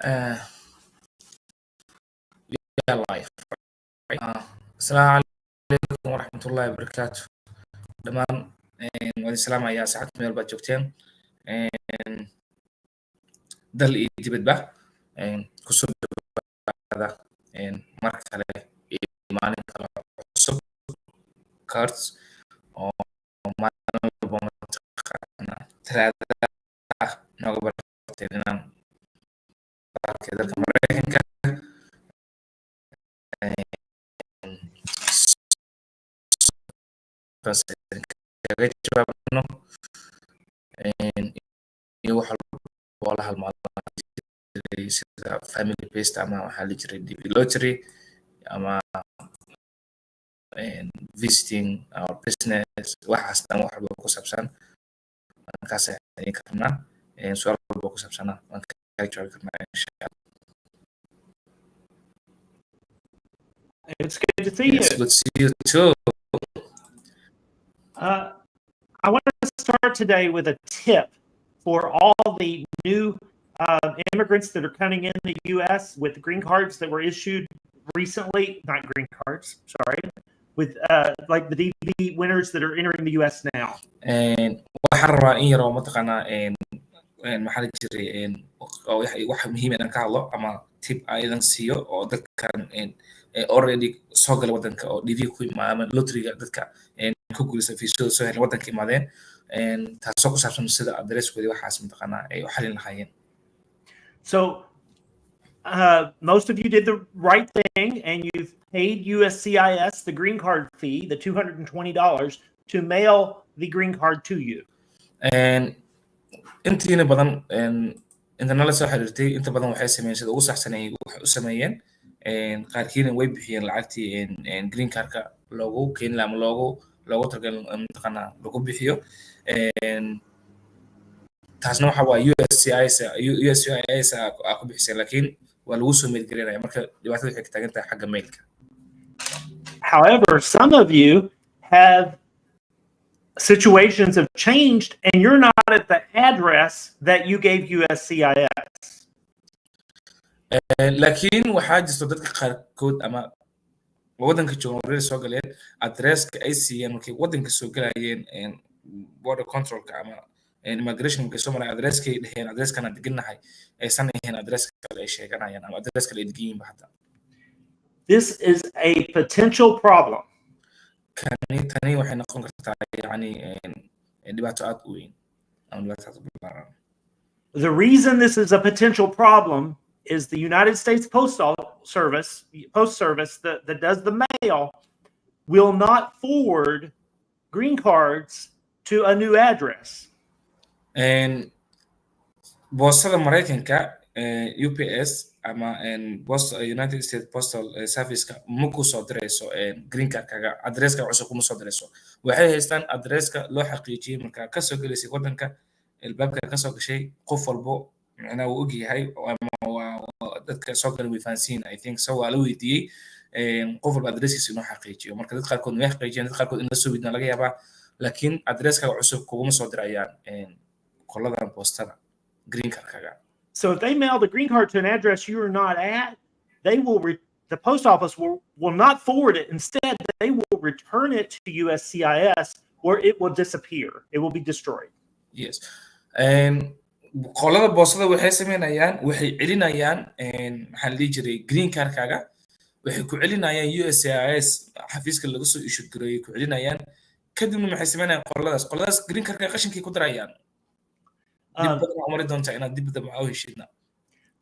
Uh, yeah, live. Right? Assalamu alaikum warahmatullahi wabarakatuh. Dhamaan waan salaamayaa saacad meel baad joogteen dal iyo dibadba kusoo dhawaada mar kale iyo maalin kale cusub cards oo maalin walba mataqaana talaadada nooga barteen inaan dalka Mareykanka kaga jawaabno iyo wax walba oo la halmaado sida family based ama waxaa la jiray DV lottery ama visiting our business waxaas dhan wax walba ku saabsan markaas ayaan karnaa su'aal walba ku saabsana waan kaga jawaabi karnaa insha Allah. It's good to see you. It's good to see you too. I want to start today with a tip for all the new immigrants that are coming in the U.S. with green cards that were issued recently, not green cards, sorry, with like the DV winners that are entering the U.S. now. waxaan rabaa in yaroo mataqaanaa maxaa la jiray wax muhiim ah ka hadlo ama tip aydan siiyo oo dadkan already soo galay wadanka oo DV ku imaamay lottery-ga dadka ku guuleystay fiisada soo helay wadanka imaadeen taasoo ku saabsan sida address-kooda waxaas mataqaanaa ay u xalin lahaayeen. So most of you did the right thing and you've paid USCIS the green card fee, the $220, to mail the green card to you. intiina badan inta nala soo xiriirtay inta badan waxay sameeyeen sida ugu saxsanay waxay u sameeyeen qaarkiina way bixiyeen lacagtii green cardka loogu keeni lahaa ama loogu targal mataqaanaa lagu bixiyo taasna waxa waa USCIS ku bixisay laakiin waa lagu soo meelgelinaya marka dhibaatada waxay ka taagan tahay xagga mailka. However, some of you have situations have changed and you're not at the address that you gave USCIS. laakiin waxaa jirta dadka qaarkood ama wadanka jooga soo galeen addresska ay siiyeen markay wadanka soo galayeen border controlka ama immigration markay soo marayeen addresskay dhaheen addresskana deganahay aysan ahayn addresska kale ay sheeganayaan ama address kale ay degan yihiin xataa. This is a potential problem. tani waxay noqon kartaa yani dhibaato aad u weyn ama dhibaato aad u ballaaran. The reason this is a potential problem is the United States Post Service that does the mail will not forward green cards to a new address. boostada Mareykanka UPS ama United States Postal Service-ka ma ku soo dirayso green card-kaaga address-ka cusub kuma soo dirayso waxay haystaan address-ka loo xaqiijiyay marka ka soo galaysay wadanka albaabka ka soo gashay qof walbo macnaha uu og yahay ama dadka soo galay way fahansiin I think so waa la weydiiyey qof walba address-kiisa inuu xaqiijiyo marka dad qaarkood way xaqiijiyeen dad qaarkood in la soo weydiina laga yaabaa laakiin address-kaaga cusub kuma soo dirayaan qoladan boostada green card-kaaga. So if they mail the green card to an address you are not at, they will the post office will not forward it. Instead, they will return it to USCIS or it will disappear. It will be destroyed. Yes. qolada boostada waxay sameynayaan waxay celinayaan maxaa la dhihi jiray green card-kaaga waxay ku celinayaan USCIS xafiiska laga soo issue gareeyay ku celinayaan kadibna maxay sameynayaan qoladaas green card-ka qashinkii ku darayaan.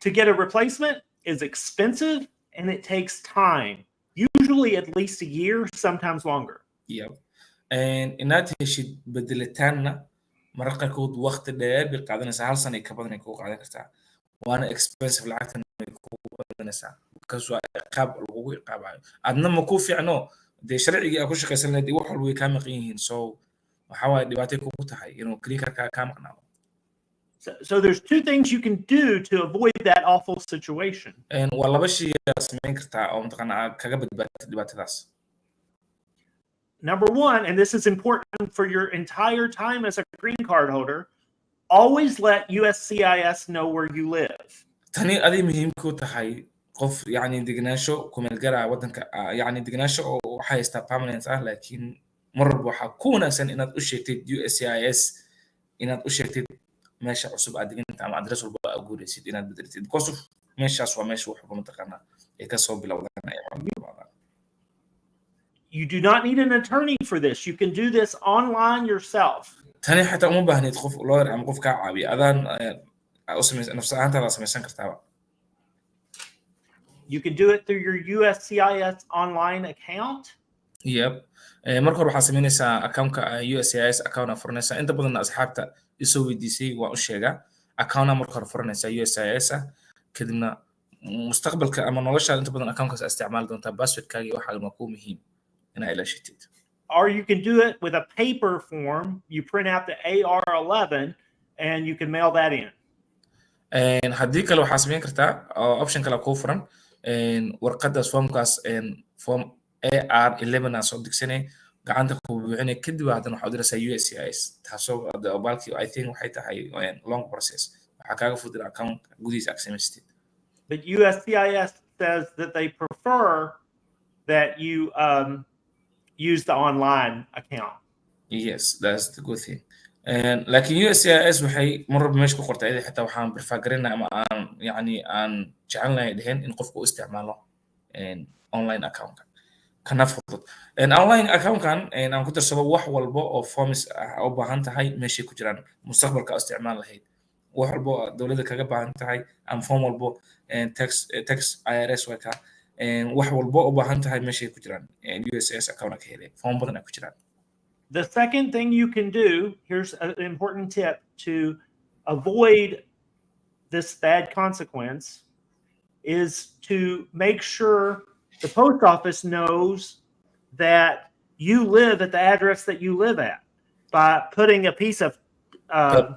To get a replacement is expensive and it takes time, usually at least a year, sometimes longer. Yeah. inaad heshid bedelitaanna mararka qaarkood waqti dheer bay qaadanaysaa hal sano ka badan ay kugu qaadan kartaa waana expensive lacagtan ay kugu badanaysaa because waa iqaab lagugu iqaabayo adna ma ku fiicno dee sharcigii aad ku shaqaysan lahayd wax walba way kaa maqan yihiin so waxa waaye dhibaatay kugu tahay inuu green card-kaa kaa maqnaado. So there's two things you can do to avoid that awful situation. waa laba shay aad samayn kartaa oo mataqaanaa kaga badbaadid dhibaatadaas. Number one, and this is important for your entire time as a green card holder, always let USCIS know where you live. tani adi muhiim ku tahay qof yani degenaansho kumeel garaa waddanka yani degenaansho oo waxaa haystaa permanent ah laakiin mar walba waxaa ku wanaagsan inaad u sheegtid USCIS inaad u sheegtid meesha cusub aad deginta ama adres walba aad guuraysid inaad bedeltid because of meeshaas waa meesha wax walba mataqaanaa ay kasoo bilowdaan ay You do not need an attorney for this. You can do this online yourself. tani xataa uma baahnid qof lawyer ama qof kaa caawiya adaan nafs ahaantaada samaysan kartaaba You can do it through your USCIS online account. Yep. marka hore waxaa samaynaysaa accountka USCIS account furanaysaa inta badan asxaabta isoo weydiisay waan u sheegaa account marka hore furanaysaa USCIS kadibna mustaqbalka ama noloshaada inta badan accountkaas isticmaali doontaa passwordkaaga iyo waxaa waa ku muhiim inaad ilaashitid Or you can do it with a paper form. You print out the AR11 and you can mail that in. haddii kale waxaa samayn kartaa option kale kuu furan warqadaas formkaas form AR11 aan soo digsanay gacanta ku buuxinay kadib haddana waxaa u diraysaa USCIS taasoo baalkii I think waxay tahay long process waxaa kaaga fudud account gudihiisa aad samaystid But USCIS says that they prefer that you use the online account. Yes, that's the good thing. لكن USCIS waxay mar walba meesha ku qortay idin xitaa waxaan prefer ama aan yani aan jecelnahay dhehen in qofku u isticmaalo online account kana fudud online account-kan aan ku darsado wax walba oo forms ah u baahan tahay meeshay ku jiraan mustaqbalka isticmaal lahayd wax walba dawladda kaga baahan tahay ama form walba tax IRS way ka wax walba u baahan tahay meeshay ku jiraan USCIS account ka helay form badan ay ku jiraan The second thing you can do, here's an important tip to avoid this bad consequence, is to make sure the post office knows that you live at the address that you live at by putting a piece of, a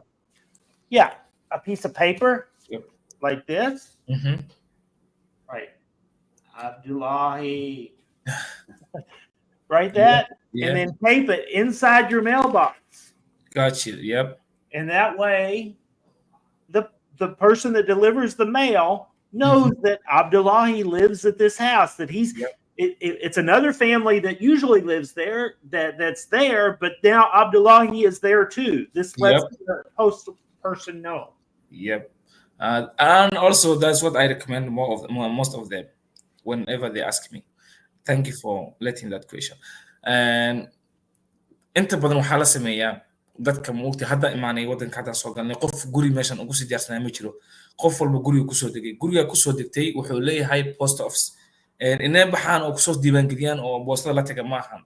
piece of paper like this. Right. Abdullahi. Write that. Yeah. And then tape it inside your mailbox. Gotcha. Yep. And that way, the person that delivers the mail knows that Abdullahi lives at this house. That he's it's another family that usually lives there that's there, but now Abdullahi is there too. This lets the postal person know. Yep. And also that's what I recommend most of them whenever they ask me. Thank you for letting that question. inta badan waxaa la sameeyaa dadka moogtay hadda imaanay waddanka hadda soo galnay qof guri meeshan ugu sii diyaarsanaa ma jiro qof walba guriga kusoo degay guriga kusoo degtay wuxuu leeyahay post office inay baxaan oo kusoo diiwaangeliyaan oo boostada la taga maahan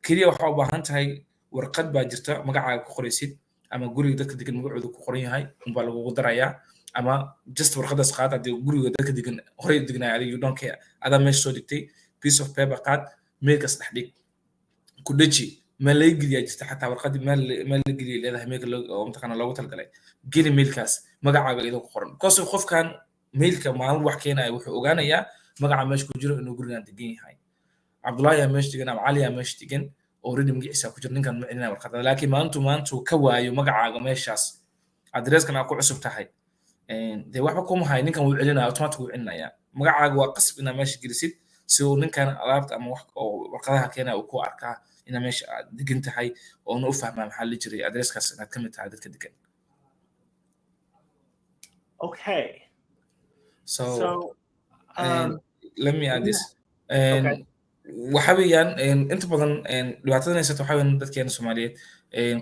keliya waxaa u baahan tahay warqad baa jirta magacaaga ku qoraysid ama guriga dadka degan magacooda ku qoran yahay unbaa lagugu darayaa ama just warqadaas qaad haddii guriga dadka degan horey degnaya adiga you don't care adaa meesha soo degtay piece of paper qaad meelkas dhex dhig ku dhaji meel laga geliyaa jirta xataa warqadii meel la geliyay leedahay meelka oo mataqaana loogu talgalay geli meelkaas magacaaga iyadoo ku qoran because qofkan meelka maalin wax keenaya wuxuu ogaanayaa magaca meesha ku jiro inuu gurigan degan yahay Abdullahi yaa meesha degan ama Ali yaa meesha degan already magaciisa ku jira ninkan ma celinaya warqadda laakiin maanta ka waayo magacaaga meeshaas adreeskan aad ku cusub tahay dee waxba kuma hay ninkan wuu celinaya automatic wuu celinaya magacaaga waa qasb inaad meesha gelisid si uu ninkan alaabta ama wax oo warqadaha keenaya uu ku arkaa ina meesha aad degan tahay oo uu fahmaa maxaa la jiray adreeskaas inaad ka mid tahay dadka degan Okay. So let me add this. waxa weeyaan inta badan dhibaatada haysato waxa weeyaan dadkeena Soomaaliyeed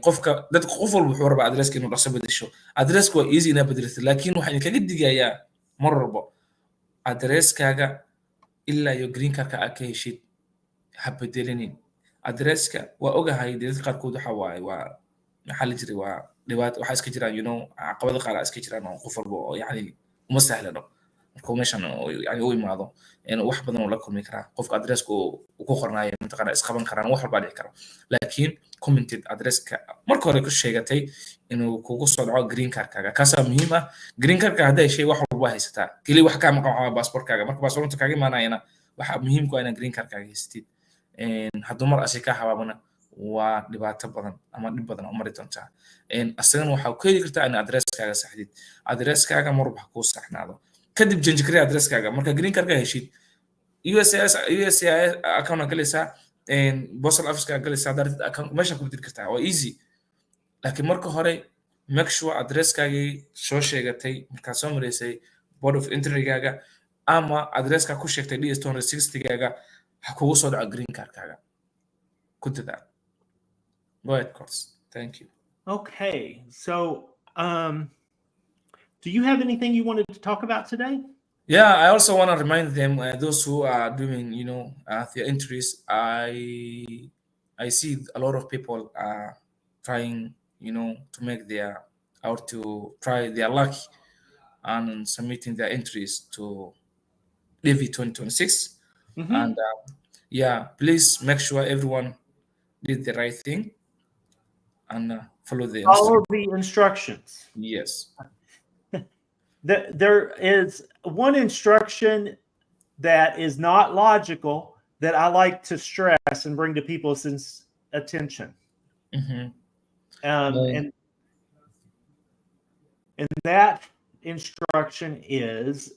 qof walba wuxuu rabaa adreeska inuu dhaqso bedesho adreeska waa easy inaad bedelato laakiin waxaan kaga digayaa mar walba adreeskaaga ilaa iyo green card-ka aad ka heshid ha bedelinin adreeska waa ogahay dadka qaarkood waxa waaye waa maxaa la jiray waa dhibaato waxa iska jiraan caqabado qaar iska jiraan oo qof walba oo yani uma sahlano marka meeshan yani u imaado wax badan oo la kulmi karaa qofka adreeska uu ku qornaayo mataqaana isqaban karaan wax walba dhici karo laakiin commented adreeska marka hore ku sheegatay inuu kugu soo dhaco green card-kaaga kaasaa muhiim ah green card-ka hadday shay wax walba haysataa keli wax ka maqan waa passport-kaaga marka passport-ka kaaga imaanayana waxa muhiim ku ah inaad green card-kaaga haystid hadduu mar asi ka habaabana waa dhibaato badan ama dhib badan oo mari doontaa asagana waxaa ku heli kartaa in adreeskaaga saxdid adreeskaaga mar walba kuu saxnaado kadib change garee addresskaaga marka green cardka heshid USCIS account galaysaa postal office ka galaysaa darted account meesha ku bedeli kartaa waa easy laakiin marka hore make sure addresskaagii soo sheegatay markaad soo mareysay board of entry-gaaga ama addresska ku sheegtay DS260-gaaga ha kugu soo dhaco green cardkaaga ku dadaal. Go ahead, course. Thank you. Okay, so do you have anything you wanted to talk about today? Yeah, I also want to remind them, those who are doing, their entries. I see a lot of people trying, to make their or to try their luck and submitting their entries to Levy 2026. And yeah, please make sure everyone did the right thing and follow the instructions. Yes. There is one instruction that is not logical that I like to stress and bring to people's attention. And that instruction is,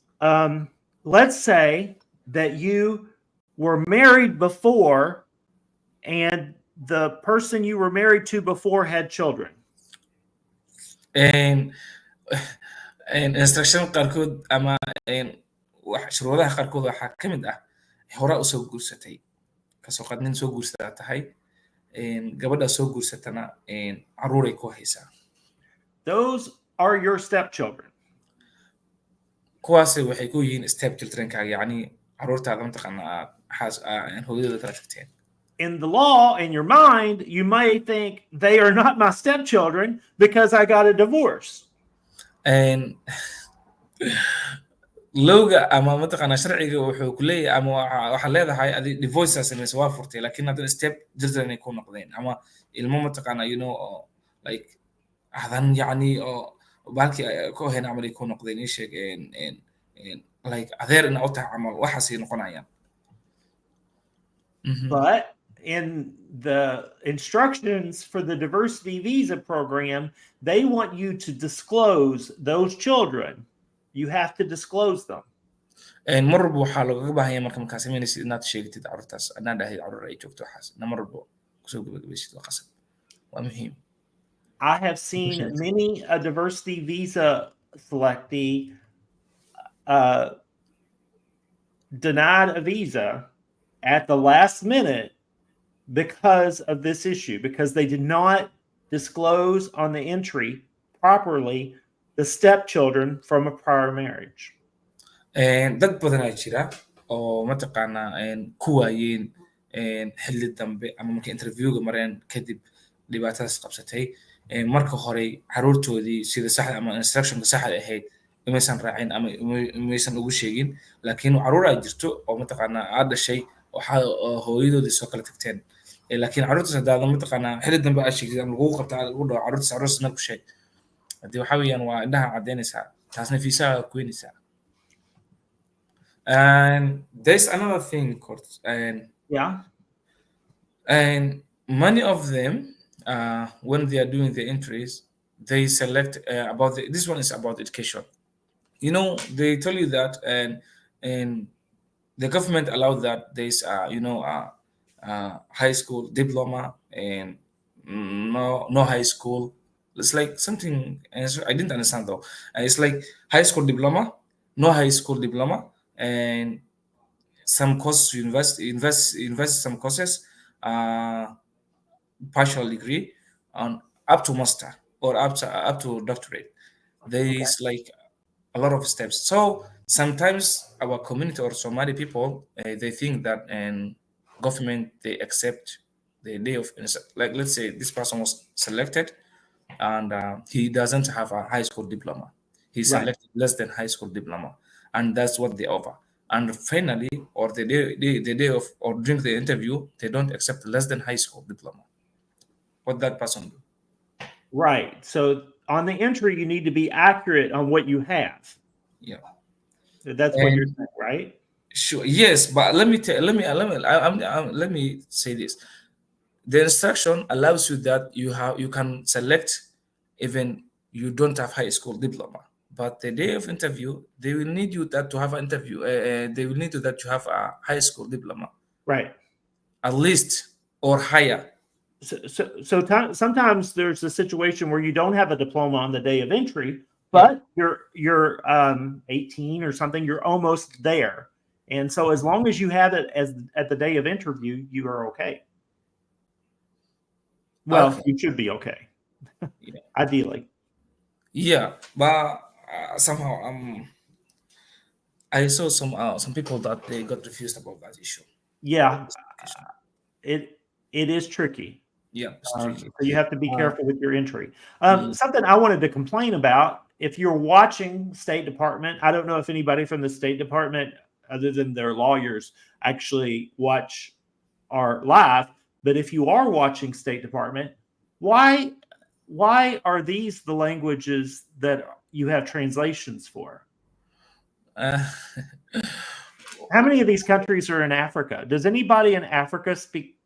let's say that you were married before and the person you were married to before had children. And instruction qaarkood ama shuruudaha qaarkood waxaa ka mid ah hore u soo guursatay kasoo qaad nin soo guursataa tahay gabadha soo guursatana caruuray ku haysaa. Those are your stepchildren. kuwaasi waxay ku yihiin stepchildrenkaaga yacni caruurtaada mataqaana hooyadooda kala tagteen. In the law, in your mind, you may think they are not my stepchildren because I got a divorce. lowga ama mataqaana sharciga wuxuu ku leeyahay ama waxa leedahay adi divorce sameys waa furtay laakiin hadda step children ay ku noqdeen ama ilmo mataqaana like adan yacni oo baalkii ku heen camal ay ku noqdeen ii sheeg like adeer ina u tahay camal waxaasay noqonayaan. But in the instructions for the diversity visa program, they want you to disclose those children. You have to disclose them. mar walba waxaa loogaga baahan yahay marka markaa samaynaysid inaad sheegtid carruurtaas adnaa dhahayd carruur ay joogto waxaas mar walba kusoo gabagabaysid waa qasab waa muhiim. I have seen many a diversity visa selectee denied a visa at the last minute because of this issue, because they did not disclose on the entry properly the stepchildren from a prior marriage. dad badan ayaa jira oo mataqaana ku waayeen xilli dambe ama markay interviewga mareen kadib dhibaatadaas qabsatay marka hore caruurtoodii sida saxda ama instructionka saxda ahayd imaysan raacin ama imaysan ugu sheegin laakiin caruur ay jirto oo mataqaana aad dhashay oo hooyadoodii soo kala tagteen laakiin caruurtaas haddaada mataqaana xilli dambe aad sheegtid ama lagugu qabtaa lagu dhaho caruurtaas na ku sheeg haddii waxaa weeyaan waa indhaha caddaynaysaa taasna fiisaha kuweynaysaa. And there's another thing, Kurt, and many of them, when they are doing the entries, they select this one is about education. They tell you that, and the government allowed that there's, high school diploma and no high school. It's like something I didn't understand though. It's like high school diploma, no high school diploma. And some courses you invest some courses partial degree on up to master or up to doctorate. There is like a lot of steps. So sometimes our community or Somali people they think that government they accept the day of like let's say this person was selected and he doesn't have a high school diploma. He selected less than high school diploma. And that's what they offer. And finally, or the day of or during the interview, they don't accept less than high school diploma. What that person do? Right. So on the entry, you need to be accurate on what you have. Yeah. That's what you're saying, right? Sure. Yes, but let me say this. The instruction allows you that you can select even you don't have high school diploma. But the day of interview, they will need you that to have an interview. They will need you that you have a high school diploma, Right. at least, or higher. Sometimes there's a situation where you don't have a diploma on the day of entry, but you're 18 or something. You're almost there, and so as long as you have it as at the day of interview, you are okay. Well, Okay. you should be okay, Yeah. ideally. Yeah, but somehow I saw some people that they got refused about that issue. Yeah, it is tricky. Yeah, it's So tricky. you have to be careful with your entry. Yeah. Something I wanted to complain about, if you're watching State Department, I don't know if anybody from the State Department, other than their lawyers, actually watch our live, but if you are watching State Department, why are these the languages that you have translations for? Uh, How many of these countries are in Africa? Does anybody in Africa speak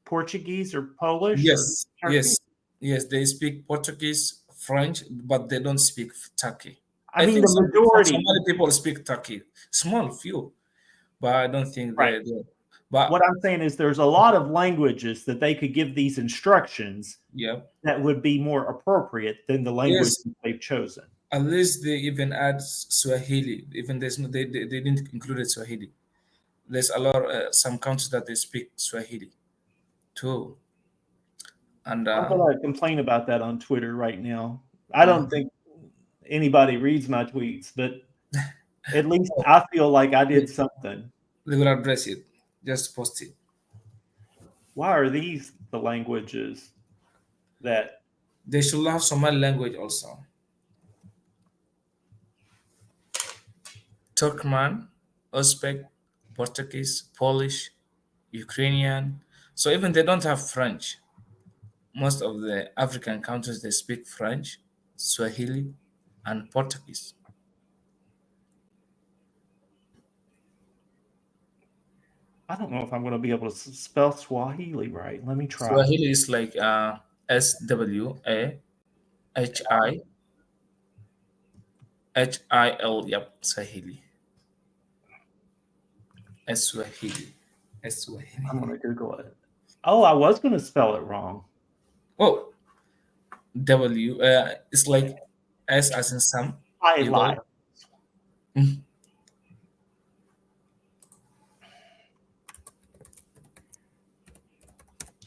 Portuguese or Polish? yes, Or yes, yes. They speak Portuguese, French, but they don't speak Turkey. I I mean, think the majority. Somali people speak Turkey, small few, but I don't think Right. But What I'm saying is there's a lot of languages that they could give these instructions yeah, that would be more appropriate than the language yes. they've chosen. At least they even add Swahili. Even there's no, they didn't include Swahili. There's a lot some countries that they speak Swahili too, and I'm going to complain about that on Twitter right now. I don't think anybody reads my tweets, but at least I feel like I did something. they will address it. Just post it. Why are these the languages that They should have Somali language also. Turkmen, Uzbek, Portuguese, Polish, Ukrainian. So even they don't have French. Most of the African countries they speak French, Swahili, and Portuguese. I don't know if I'm going to be able to spell Swahili right. Let me try. Swahili is like SWAHIHIL. Yep, Swahili. Swahili. Swahili. I'm going to Google it. Oh, I was going to spell it wrong. Oh, W. It's like S as in Sam. I lied.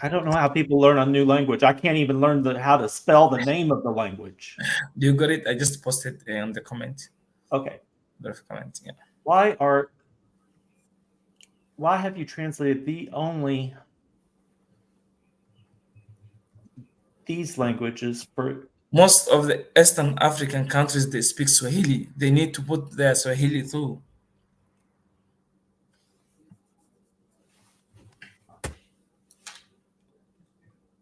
I don't know how people learn a new language. I can't even learn how to spell the name of the language. Do you got it? I just posted in the comment. Okay. The comment, yeah. Why have you translated these languages for most of the Eastern African countries? They speak Swahili. They need to put their Swahili too.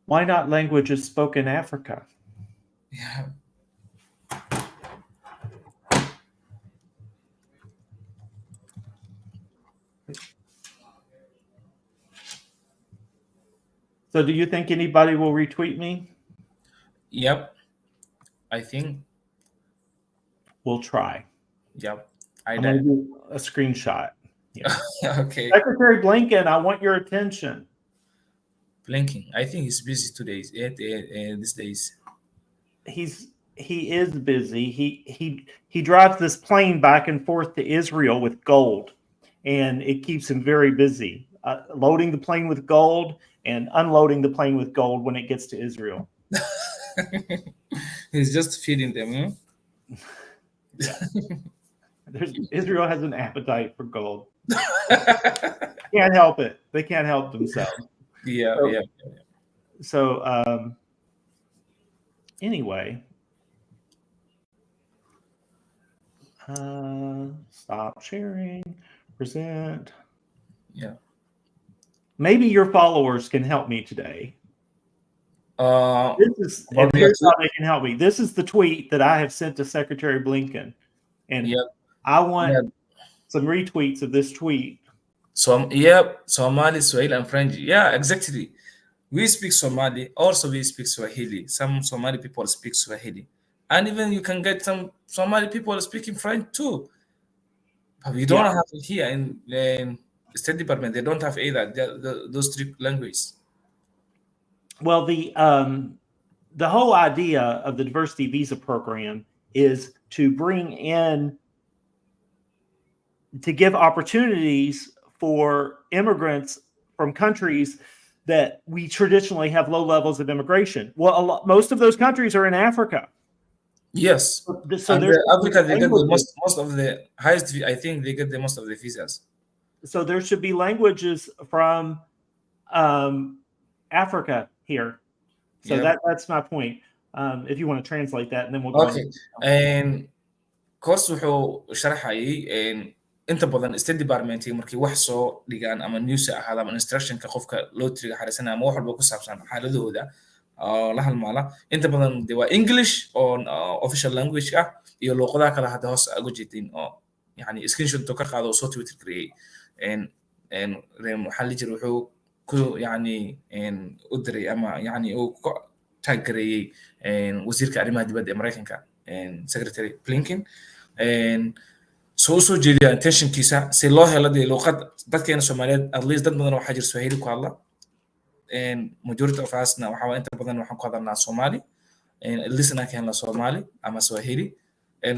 Why not languages spoken in Africa? Yeah. So do you think anybody will retweet me? Yep. I think. We'll try. Yep. I'm going to do a screenshot. Yeah. Okay. Secretary Blinken, I want your attention. Blinking. I think he's busy today. These days. He is busy. He drives this plane back and forth to Israel with gold, and it keeps him very busy. Loading the plane with gold and unloading the plane with gold when it gets to Israel. He's just feeding them. Yeah. Israel has an appetite for gold. Can't help it. They can't help themselves. Yeah. So anyway, stop sharing, present. Yeah. Maybe your followers can help me today. Here's how they can help me. This is the tweet that I have sent to Secretary Blinken, and I want some retweets of this tweet. So Somali, Swahili, and French. Yeah, exactly. We speak Somali. Also, we speak Swahili. Some Somali people speak Swahili, and even you can get some Somali people speaking French too. But we don't have it here in State Department. They don't have either those three languages. Well, the whole idea of the diversity visa program is to bring in, to give opportunities for immigrants from countries that we traditionally have low levels of immigration. Well, most of those countries are in Africa. Yes. So and Africa, they get the most of the highest. I think they get the most of the visas. So there should be languages from Africa here. So that's my point. If you want to translate that, and then we'll go. Okay. And course wuxuu sharaxayay inta badan State Department markii wax soo dhigaan ama news ahaada ama instructionka qofka loo tiriga xariisana ama wax walba ku saabsan xaaladooda la halmaala inta badan waa English on official language ah iyo luqadaha kale hadda hoos ugu jeedin oo yani screenshot ka qaado oo soo Twitter gareeyay waxaa la jira wuxuu ku yani u diray ama yani uu tag gareeyay wasiirka arrimaha dibadda ee Mareykanka Secretary Blinken soo jeediya intentionkiisa si loo helo luqad dadkeena Soomaaliyeed at least dad badan waxaa jira Swahili ku hadla majority of us-na waxaa inta badan waxaan ku hadalnaa Somali at least inaan ka helno Somali ama Swahili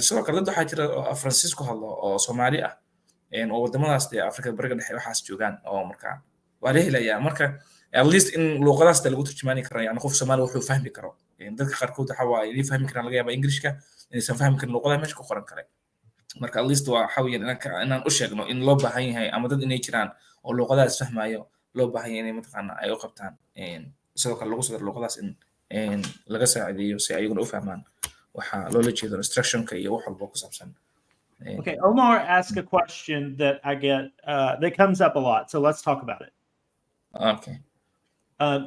sidoo kale dad waxaa jira Faransiis ku hadlo oo Soomaali ah oo wadamadaas Afrika bariga dhexe waxaas joogaan oo markaa waa la helayaa marka at least in luqadaas lagu turjumaani karo yani qof Soomaali wuxuu fahmi karo dadka qaarkood waxa waa inay fahmi karaan laga yaabaa Englishka inaysan fahmi karin luqadaha meesha ku qoran kale marka at least waa xawiyaan inaan u sheegno in loo baahan yahay ama dad inay jiraan oo luqadaas fahmayo loo baahan yahay inay mataqaana ay u qabtaan sidoo kale lagu soo daro luqadaas in laga saacideeyo si ayaguna u fahmaan waxa loola jeedo instructionka iyo wax walba ku saabsan. Okay, Omar asked a question that I get that comes up a lot, so let's talk about it. Okay.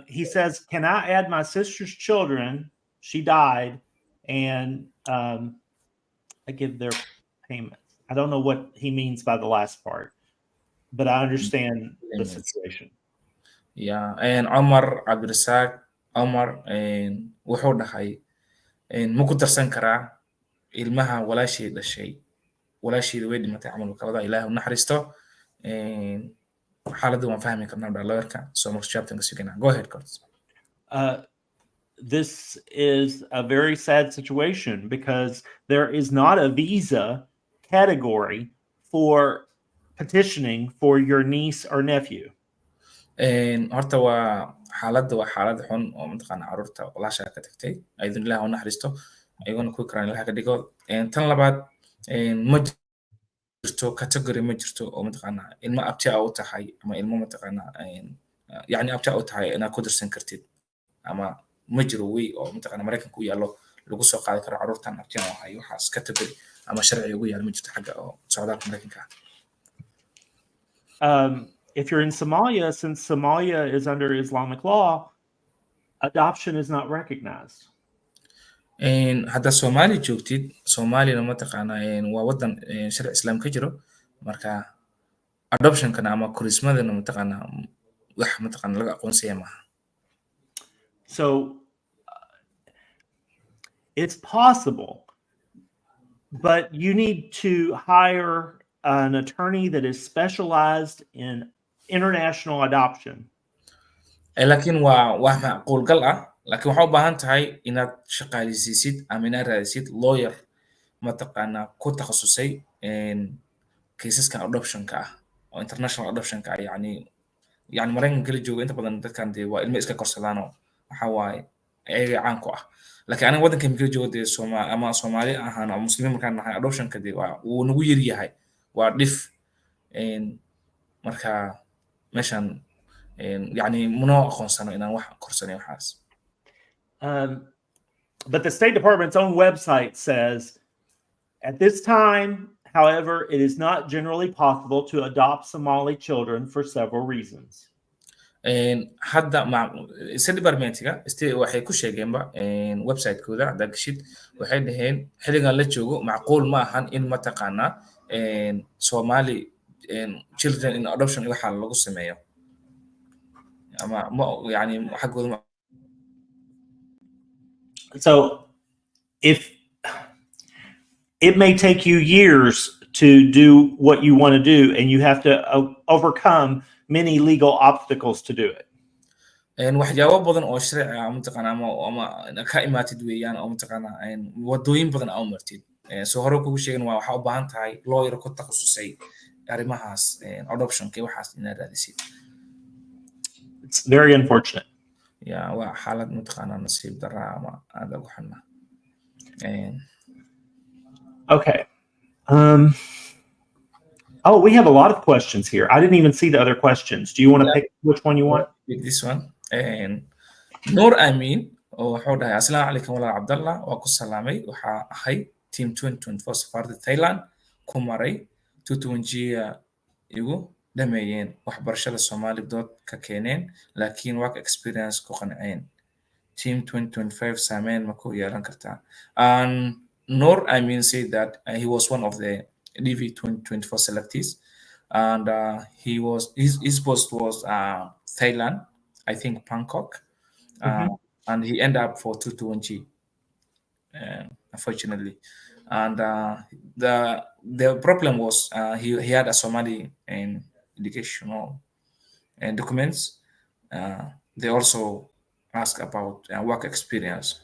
He says, "Can I add my sister's children? She died, and I give their payments." I don't know what he means by the last part, but I understand the situation. Yeah, and Omar Abdullahi, Omar wuxuu dhahay ma ku darsan karaa ilmaha walaashii dhashay walaashii way dhimatay camal kalada Ilaahay u naxariisto xaaladdu waan fahmi karnaa dhalinyarka so much chapter go ahead Curtis. This is a very sad situation because there is not a visa category for petitioning for your niece or nephew. horta waa xaalad xun oo mataqaana carruurta walaasha ka tagtay aydan Ilaahay u naxariisto ayaguna ku karaan Ilaahay ka dhigo tan labaad ma jirto category ma jirto oo mataqaana ilma abti u tahay ama ilmo mataqaana yani abti u tahay inaad ku darsan kartid ama ma jiro way oo mataqaana Mareykanka u yaalo lagu soo qaadi karo carruurtan abti oo hay waxaas category ama sharci ugu yaal ma jirto xagga oo socdaalka Mareykanka. If you're in Somalia, since Somalia is under Islamic law, adoption is not recognized. hadda Somali joogtid Soomaalina mataqaana waa wadan sharci islaam ka jiro marka adoption kana ama kurismadana mataqaana wax mataqaana laga aqoonsaya maaha. So it's possible, but you need to hire an attorney that is specialized in international adoption. laakiin waa wax macquul gal ah laakiin waxa u baahan tahay inaad shaqaaleysiisid ama inaad raadisid lawyer mataqaana ku takhasusay caseska adoptionka ah oo international adoptionka ah yani Mareykanka kala jooga inta badan dadkan waa ilmo iska korsadaan oo waxa waaye ayaga caan ku ah laakiin aniga wadanka kala jooga Soomaali ahaan ama muslimiin markaan nahay adoptionka waa uu nagu yar yahay waa dhif marka meeshan يعني منو أخونسنا إن واحد كورسنا وحاس. But the State Department's own website says, at this time, however, it is not generally possible to adopt Somali children for several reasons. hadda State Department-ga waxay ku sheegeenba website-kooda hadda gashid waxay dhaheen xiligan la joogo macquul ma ahan in mataqaana Somali children in adoption waxa lagu sameeyo. So if it may take you years to do what you want to do, and you have to overcome many legal obstacles to do it. waxyaabo badan oo sharci ah mataqaana ama ka imaatid weeyaan oo mataqaana wadooyin badan aa u martid soo hore kugu sheegin waa waxaa u baahan tahay lawyer ku takhasusay arrimahaas adoptionka waxaas inaad raadisid. It's very unfortunate. Yeah, waa xaalad mataqaana nasiib darra ama aad ugu xunna. Okay. Oh, we have a lot of questions here. I didn't even see the other questions. Do you want to pick which one you want? Pick this one. Noor Amin oo wuxuu dhahay assalaamu calaykum walaal Abdullah waa ku salaamay waxaa ahay team 2024 safaarada Thailand ku maray 2020 igu dhameeyeen waxbarashada Somali dood ka keeneen laakiin work experience ku qanceen team 2025 saameyn ma ku yeelan kartaa. Noor Amin said that he was one of the DV 2024 selectees and his post was Thailand, I think Bangkok, and he ended up for 220 unfortunately, and the problem was he had a Somali educational documents. They also asked about work experience.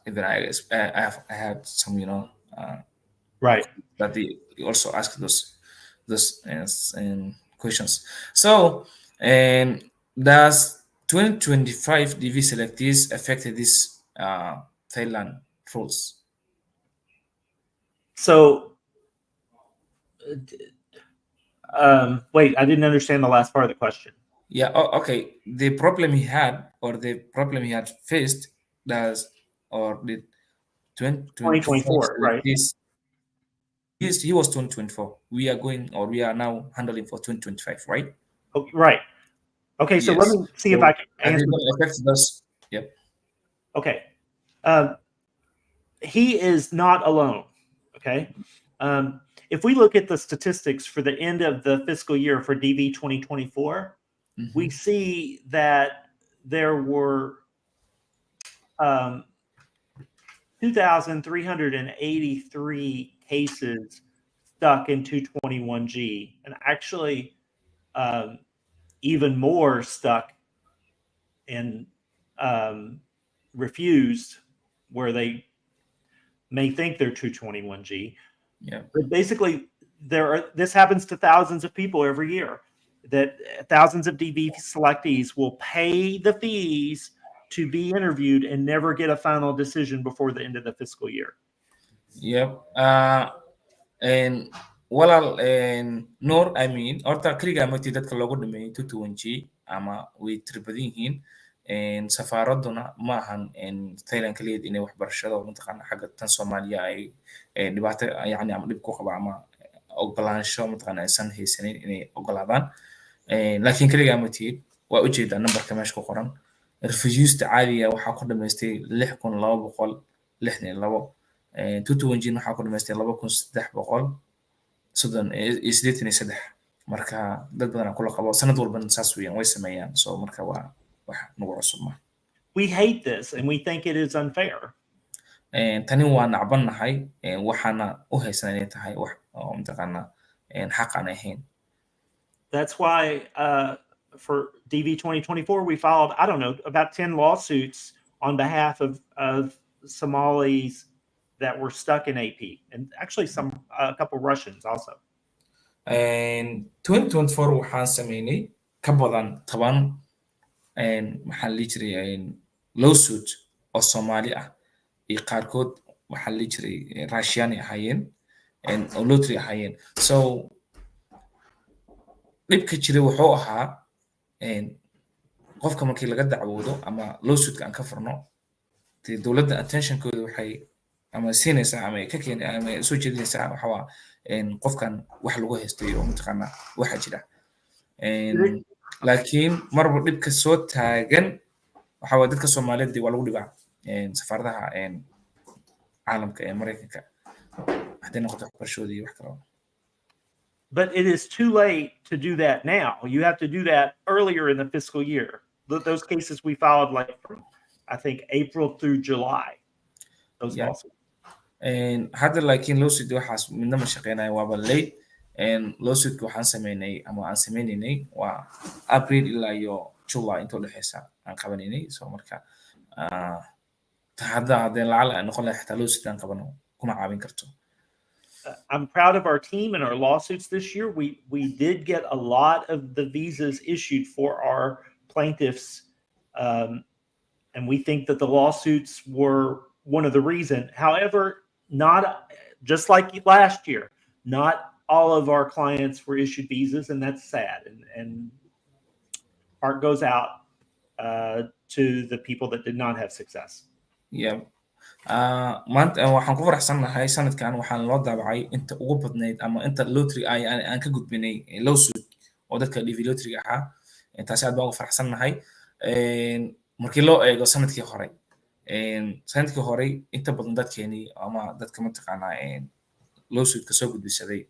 Even I had some, right, that they also asked those questions. So, does 2025 DV selectees affected this Thailand rules? So, wait, I didn't understand the last part of the question. Yeah, okay. The problem he had, or the problem he had faced, does or did 2024, right? He was 2024. We are going, or we are now handling for 2025, right? Oh, right. Okay, so yes. Let me see if I can answer. Those, yep. Okay. He is not alone. Okay. If we look at the statistics for the end of the fiscal year for DV 2024, we see that there were 2,383 cases stuck in 221G, and actually even more stuck and refused, where they may think they're 221G. Yeah. But basically, this happens to thousands of people every year. That thousands of DV selectees will pay the fees to be interviewed and never get a final decision before the end of the fiscal year. Yep. Walal Noor Amin horta kaliya martii dadka loogu dhameeyay 220G ama way tirbadan yihiin safaaraduna ma ahan Thailand kaliya inay waxbarashada mataqaana xagga tan Soomaaliya ay dhibaato yani ama dhib ku qaba ama ogolaansho mataqaana aysan haysanin inay ogolaadaan laakiin kaliya martii waa ujeedaa numberka meesha ku qoran refugees caadiga waxaa ku dhameystay 6262 220G waxaa ku dhameystay 2300 83 marka dad badan kula qabo sanad walba saas weeyaan way sameeyaan soo marka waa wax nagu cusub ma. We hate this and we think it is unfair. Tani waa nacbanahay waxaana u haysan inay tahay wax oo mataqaana xaq aan ahayn. That's why for DV 2024 we filed, I don't know, about 10 lawsuits on behalf of Somalis that were stuck in AP, and actually a couple Russians also. 2024 waxaan sameynay ka badan 10 maxaa la jiray lawsuit oo Somali ah iyo qaarkood waxaa la jiray Russian ahaayeen oo lottery ahaayeen. So dhibka jiray wuxuu ahaa qofka markii laga dacwoodo ama lawsuitka aan ka furno dowladda attention-kooda waxay ama siinaysaa ama ka keenay ama soo jeedinaysaa waxa waa qofkan wax lagu haystay oo mataqaana waxa jira laakiin marba dhibka soo taagan waxa waa dadka Soomaaliyeed waa lagu dhibaa safaaradaha caalamka ee Mareykanka hadii noqoto waxbarashada iyo wax kale. But it is too late to do that now. You have to do that earlier in the fiscal year. Those cases we filed like from, I think, April through July. Those lawsuits. hadda laakiin lawsuit waxaas midna ma shaqeynayo waaba late lawsuitka waxaan sameynay ama aan sameynaynay waa April ilaa iyo July inta u dhexeysa aan qabanaynay so marka hadda haddii lacala ay noqon lahayd xitaa lawsuit aan qabano kuma caawin karto. I'm proud of our team and our lawsuits this year. We did get a lot of the visas issued for our plaintiffs, and we think that the lawsuits were one of the reason. However, not just like last year, not all of our clients were issued visas, and that's sad. And heart goes out to the people that did not have success. Yeah. maanta waxaan ku faraxsanahay sanadkan waxaan loo daabacay inta ugu badnayd ama inta lottery aan ka gudbinay lawsuit oo dadka DV lottery ahaa intaas aad baan ugu faraxsanahay markii loo eego sanadkii hore inta badan dadkeeni ama dadka mataqaanaa lawsuit ka soo gudbisaday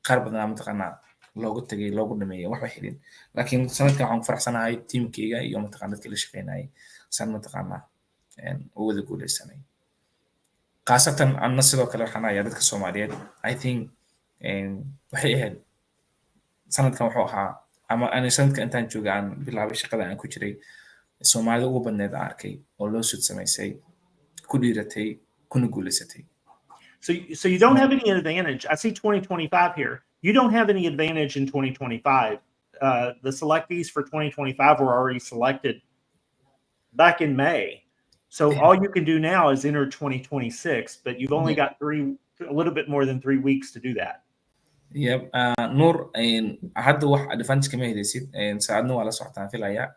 qaar badan mataqaanaa loogu tagay loogu dhameeyay wax wax xidhin laakiin sanadkan waxaan ku faraxsanahay teamkayga iyo mataqaanaa dadka la shaqeynayay san mataqaanaa u wada guuleysanay qaasatan anna sidoo kale waxaan ayaa dadka Soomaaliyeed I think waxay ahayd sanadkan wuxuu ahaa ama aan sanadka intaan joogay aan bilaabay shaqada aan ku jiray Soomaalida ugu badneed aan arkay oo lawsuit samaysay ku dhiiratay kuna guuleysatay. So you don't have any advantage. I see 2025 here. You don't have any advantage in 2025. The selectees for 2025 were already selected back in May. So all you can do now is enter 2026, but you've only got a little bit more than 3 weeks to do that. Yep. Noor, hadda wax advantage kama helaysid saacadna waa la socotaan filaya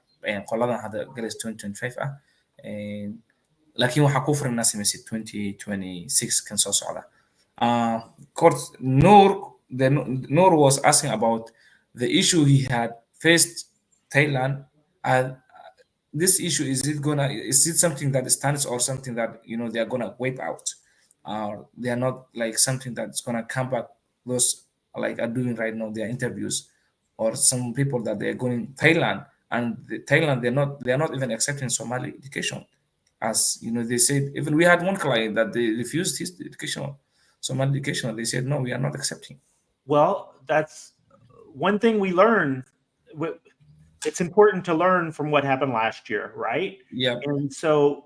qoladan hadda galaysa 2025 laakiin waxaa ku furan inaad samaysid 2026 kan soo socda. Court Noor was asking about the issue he had faced Thailand. This issue is it something that stands or something that they are gonna wipe out? They are not like something that's gonna come back. Those like are doing right now their interviews, or some people that they are going Thailand and Thailand they are not even accepting Somali education. As they said, even we had one client that they refused his education, Somali education. They said no, we are not accepting. Well, that's one thing we learned. It's important to learn from what happened last year, right? Yeah. And so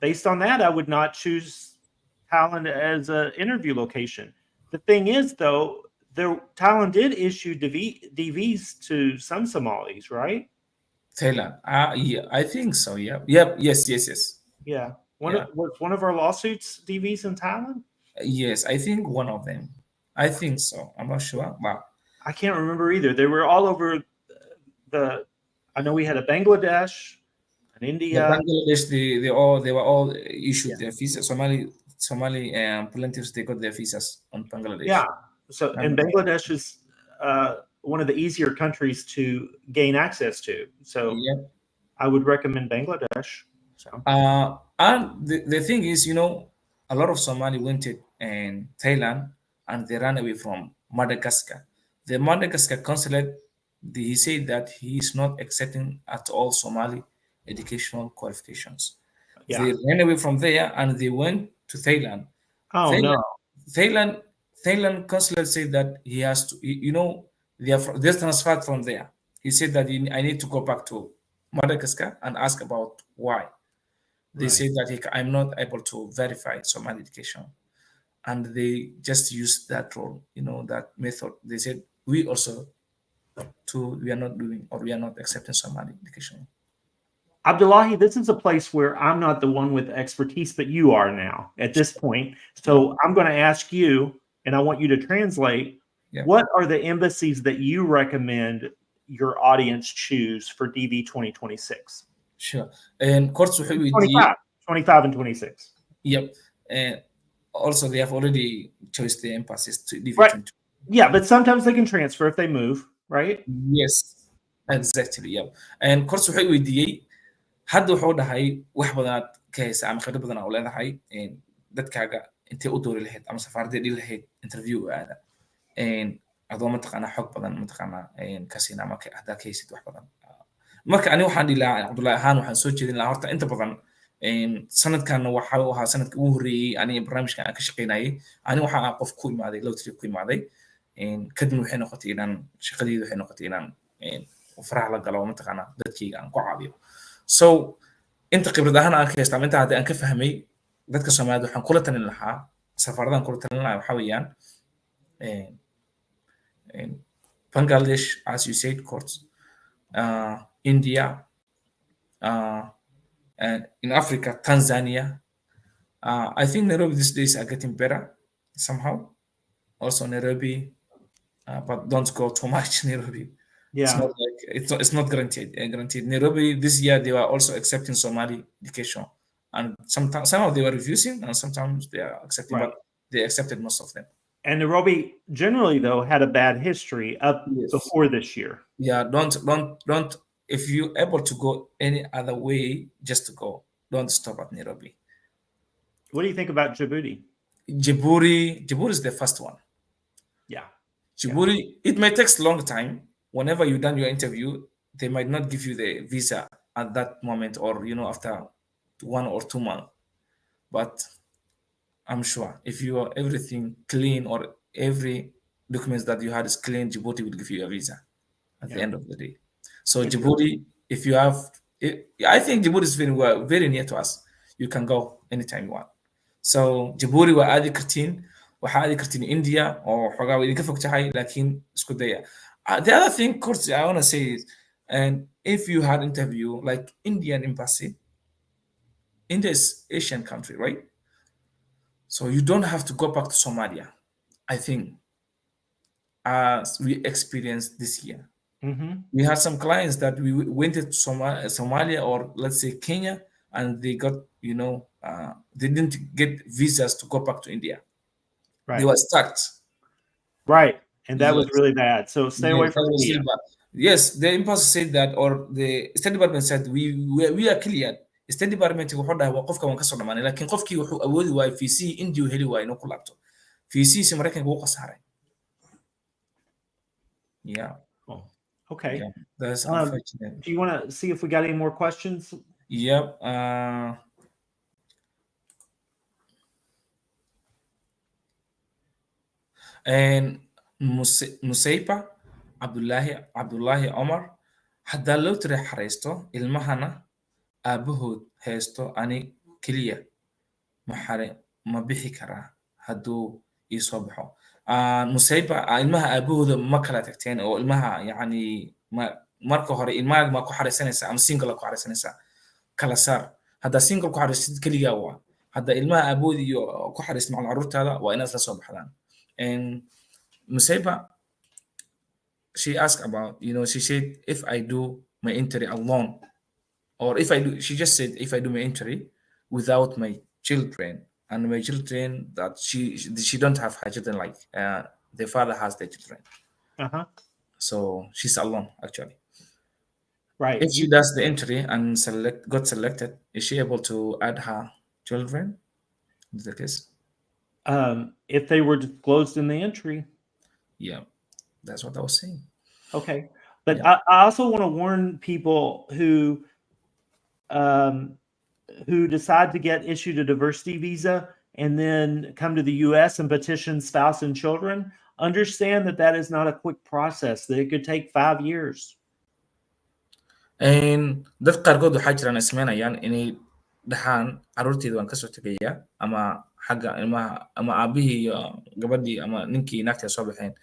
based on that, I would not choose Thailand as an interview location. The thing is, though, Thailand did issue DVs to some Somalis, right? Thailand. Yeah, I think so. Yeah. Yes. Yeah. Was one of our lawsuits DVs in Thailand? Yes, I think one of them. I think so. I'm not sure. Wow. I can't remember either. They were all over I know we had a Bangladesh, an India. Bangladesh, they were all issued their visas. Somali plaintiffs, they got their visas on Bangladesh. Yeah. So and Bangladesh is one of the easier countries to gain access to. So I would recommend Bangladesh. So and the thing is, a lot of Somali went to Thailand and they ran away from Madagascar. The Madagascar consulate, he said that he is not accepting at all Somali educational qualifications. Yeah. They ran away from there and they went to Thailand. Oh no! Thailand consulate said that he has to. They're transferred from there. He said that I need to go back to Madagascar and ask about why. They said that I'm not able to verify Somali education. And they just used that role, that method. They said, we are not doing or we are not accepting Somali education. Abdullahi, this is a place where I'm not the one with expertise, but you are now at this point. So I'm going to ask you, and I want you to translate, what are the embassies that you recommend your audience choose for DV 2026? Sure. And courts 25 and 26. Yep. Also, they have already chosen the embassies to DV. Right. Yeah, but sometimes they can transfer if they move, right? Yes, exactly. Yeah. And course waxay weydiiyay hadda wuxuu dhahay wax badan ka haysa ama khibrad badan oo leedahay dadkaaga intee u doori lahayd ama safaaradda dhil lahayd interview aada adoo mataqaanaa xog badan mataqaanaa kasina marka hadda ka haysid wax badan marka ani waxaan dhihi lahaa Abdullahi ahaan waxaan soo jeedin lahaa horta inta badan sanadkan waxa uu ahaa sanadka ugu horreeyay aniga barnaamijkan aan ka shaqeynayay ani waxa aan qof ku imaaday lottery ku imaaday kadibna waxay noqotay inaan shaqadeydu waxay noqotay inaan faraha la galo mataqaanaa dadkayga aan ku caawiyo so inta khibrad ahaan aan ka haystaa inta hadda aan ka fahmay dadka Soomaaliyeed waxaan kula talin lahaa safaaradan kula talin lahaa waxa weeyaan Bangladesh as you said courts India and in Africa Tanzania I think Nairobi these days are getting better somehow also Nairobi but don't go too much Nairobi. It's Yeah. not like it's not guaranteed. Guaranteed. Nairobi this year they were also accepting Somali education, and sometimes somehow they were refusing, and sometimes they are accepting, Right. but they accepted most of them. And Nairobi generally, though, had a bad history up Yes. before this year. Yeah. Don't. If you're able to go any other way, just to go. Don't stop at Nairobi. What do you think about Djibouti? Djibouti is the first one. Yeah. Djibouti, it may take a long time. Whenever you've done your interview, they might not give you the visa at that moment or, after 1 or 2 months. But I'm sure if you are everything clean or every documents that you had is clean, Djibouti will give you a visa at the end of the day. So Djibouti, if you have, I think Djibouti is very near to us. You can go anytime you want. So Djibouti waa aadi kartiin waxaa aadi kartiin India oo xogaa way idinka fog tahay laakiin isku daya. The other thing, course, I want to say is, and if you had interview like Indian embassy, India is Asian country, right? So you don't have to go back to Somalia. I think as we experienced this year, we had some clients that we went to Somalia or let's say Kenya, and they got they didn't get visas to go back to India. Right. They were stuck. Right. And that was Yes. really bad. So stay away Yes, from that was India. really bad. Yes, the embassy said that, or the State Department said we are cleared. State Department wuxuu dhahay waa qofka waan ka soo dhamaanay laakiin qofkii wuxuu awoodi waayay VC India uu heli waayay inuu ku laabto. VC si Mareykanka wuu khasaaray. Yeah. Oh, okay. Yeah, that's unfortunate. Do you want to see if we got any more questions? Yep. And Musaipa Abdullahi Omar haddaa loo tiri xareysto ilmahana aabahood haysto ani keliya ma bixi karaa hadduu ii soo baxo. Musaipa ilmaha aabahooda ma kala tagteen oo ilmaha yacni marka hore ilmahaaga ma ku xareysanaysaa ama single ku xareysanaysaa kala saar. Haddaa single ku xareysid keligaa waa hadda ilmaha aabahood iyo ku xareysid macal carruurtaada waa inaad la soo baxdaan. And Musaipa, she asked about, she said, if I do my entry alone, or she just said, if I do my entry without my children, and my children that she don't have her children like the father has the children. So she's alone actually. Right. If she does the entry and got selected, is she able to add her children? Is the case? If they were disclosed in the entry. Yeah, that's what I was saying. Okay. But I also want to warn people who decide to get issued a diversity visa and then come to the U.S. and petition spouse and children. Understand that is not a quick process, that it could take 5 years. And dad qaarkood waxaa jiraan ay sameynayaan inay dhahaan carruurteeda waan kasoo tegayaa ama xagga ilmaha ama aabihii iyo gabadhii ama ninkii naagta soo baxeen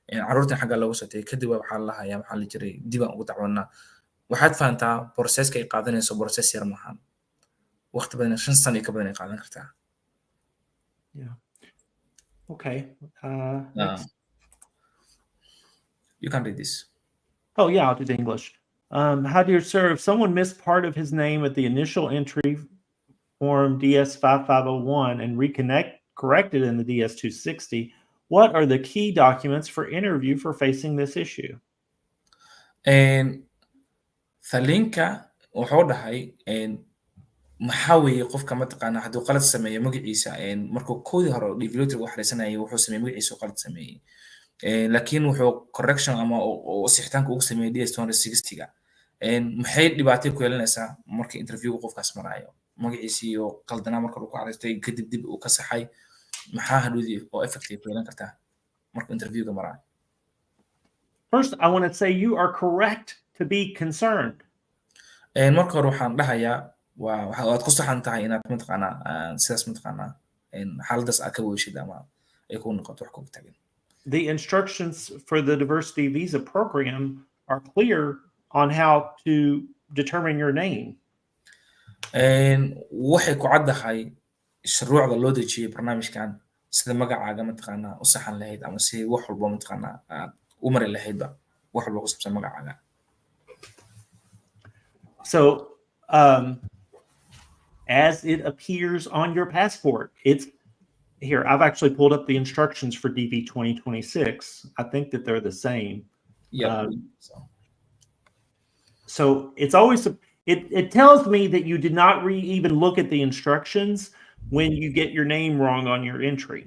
carruurtan xagga looga soo tegay kadib waxaa la hayaa maxaa la jiray dib aan ugu dacwanaa. Waxaad fahantaa processka ay qaadanayso process yar maahan. Waqti badan 5 sano iyo ka badan ay qaadan kartaa. Yeah. Okay. You can read this. Oh yeah, I'll do the English. How dear sir, if someone missed part of his name at the initial entry form DS5501 and corrected in the DS260, what are the key documents for interview for facing this issue? And Thalinka wuxuu dhahay maxaa weeye qofka mataqaana hadduu qalad sameeyo magaciisa markuu koodii hore developer uu xareysanayay wuxuu sameeyay magaciisa qalad sameeyay laakiin wuxuu correction ama sixitaanka ugu sameeyay DS260ga maxay dhibaatay ku yeelanaysaa marka interviewga qofkaas marayo magaciisii oo qaldanaa marka uu ku cadaystay kadib dib uu ka saxay maxaa hadhoodii oo effective yeelan kartaa marka interviewga maraa First, I want to say you are correct to be concerned. marka hore waxaan dhahayaa waad ku saxan tahay inaad mataqaanaa sidaas mataqaanaa xaaladaas aad ka weyshid ama ay ku noqoto wax kuga tagin The instructions for the diversity visa program are clear on how to determine your name. waxay ku caddahay shuruucda loo dejiyey barnaamijkan sida magacaaga mataqaanaa u saxan lahayd ama si wax walba mataqaanaa aad u mari lahaydba wax walba ku saabsan magacaaga So, as it appears on your passport, it's here. I've actually pulled up the instructions for DV 2026. I think that they're the same. yeah So it's always it tells me that you did not even look at the instructions when you get your name wrong on your entry.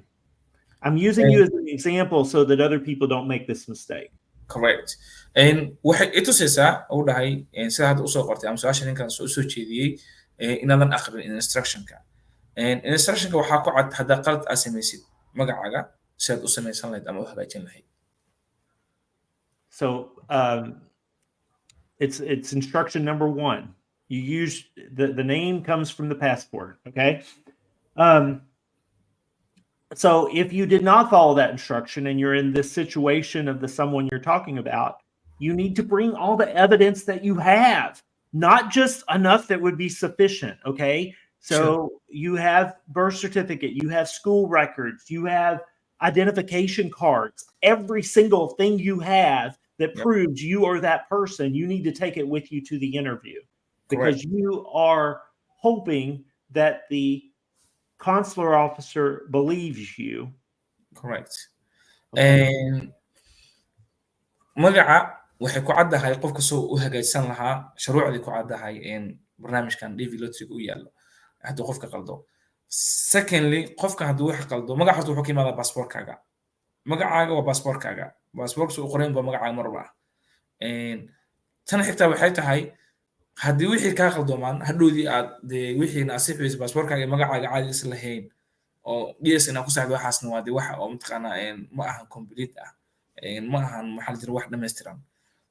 I'm using you as an example so that other people don't make this mistake. correct waxay i tusaysaa uu dhahay sida hadda usoo qortay ama su-aasha ninkan soo jeediyey inaadan akhrin instructionka instructionka waxaa ku cad haddaa qalad aad samaysid magacaaga si aad u samaysan lahayd ama u hagaajin lahayd So it's instruction number 1. You use the name comes from the passport. Okay. So if you did not follow that instruction and you're in this situation of the someone you're talking about, you need to bring all the evidence that you have, not just enough that would be sufficient. Okay. So Sure. you have birth certificate, you have school records, you have identification cards, every single thing you have that Yep. proves you are that person, you need to take it with you to the interview because Correct. you are hoping that the consular officer believes you. Correct. Okay. magaca waxay ku caddahay qofka soo u hagaajsan lahaa shuruucdii ku caddahay barnaamijkan DV Lottery u yaallo hadduu qofka qaldo secondly qofka hadduu wax qaldo magaca horta wuxuu ka imaadaa baasaboorkaaga magacaaga waa baasaboorkaaga baasaboorka soo qorayn baa magacaaga marba tan xigtaa waxay tahay haddii wixii kaa qaldoomaan hadhowdii aad dee wixiina aad sixiyeysa baasaboorkaaga iyo magacaaga caadi is lahayn oo DS inaa ku saxdo waxaasna waa dee waxa oo mataqaanaa ma ahan complete ah ma ahan maxaa la jira wax dhammaystiran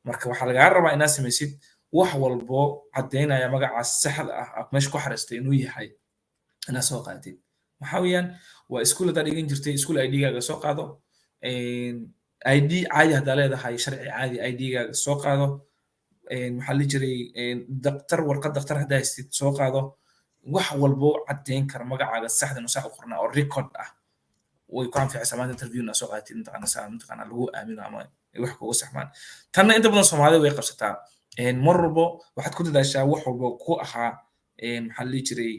marka waxaa lagaa rabaa inaad samaysid wax walbo caddaynaya magacaas saxda ah aad meesha ku xariistay inuu yahay inaad soo qaadatid maxaa weeyaan waa iskuul haddaad dhigan jirtay iskuul ID-gaaga soo qaado ID caadi haddaa leedahay sharci caadi ID-gaaga soo qaado maxaa la jiray daktar warqad daktar haddaa haystid soo qaado wax walbo caddayn kara magacaaga saxda nusaa u qornaa oo record ah way ku anficaysaa maanta interviewna soo qaadatid mataqaanaa lagu aamino ama wax kugu saxmaan tanna inta badan soomaalida way qabsataa mar walbo waxaad ku dadaashaa wax walbo ku ahaa maxaa la jiray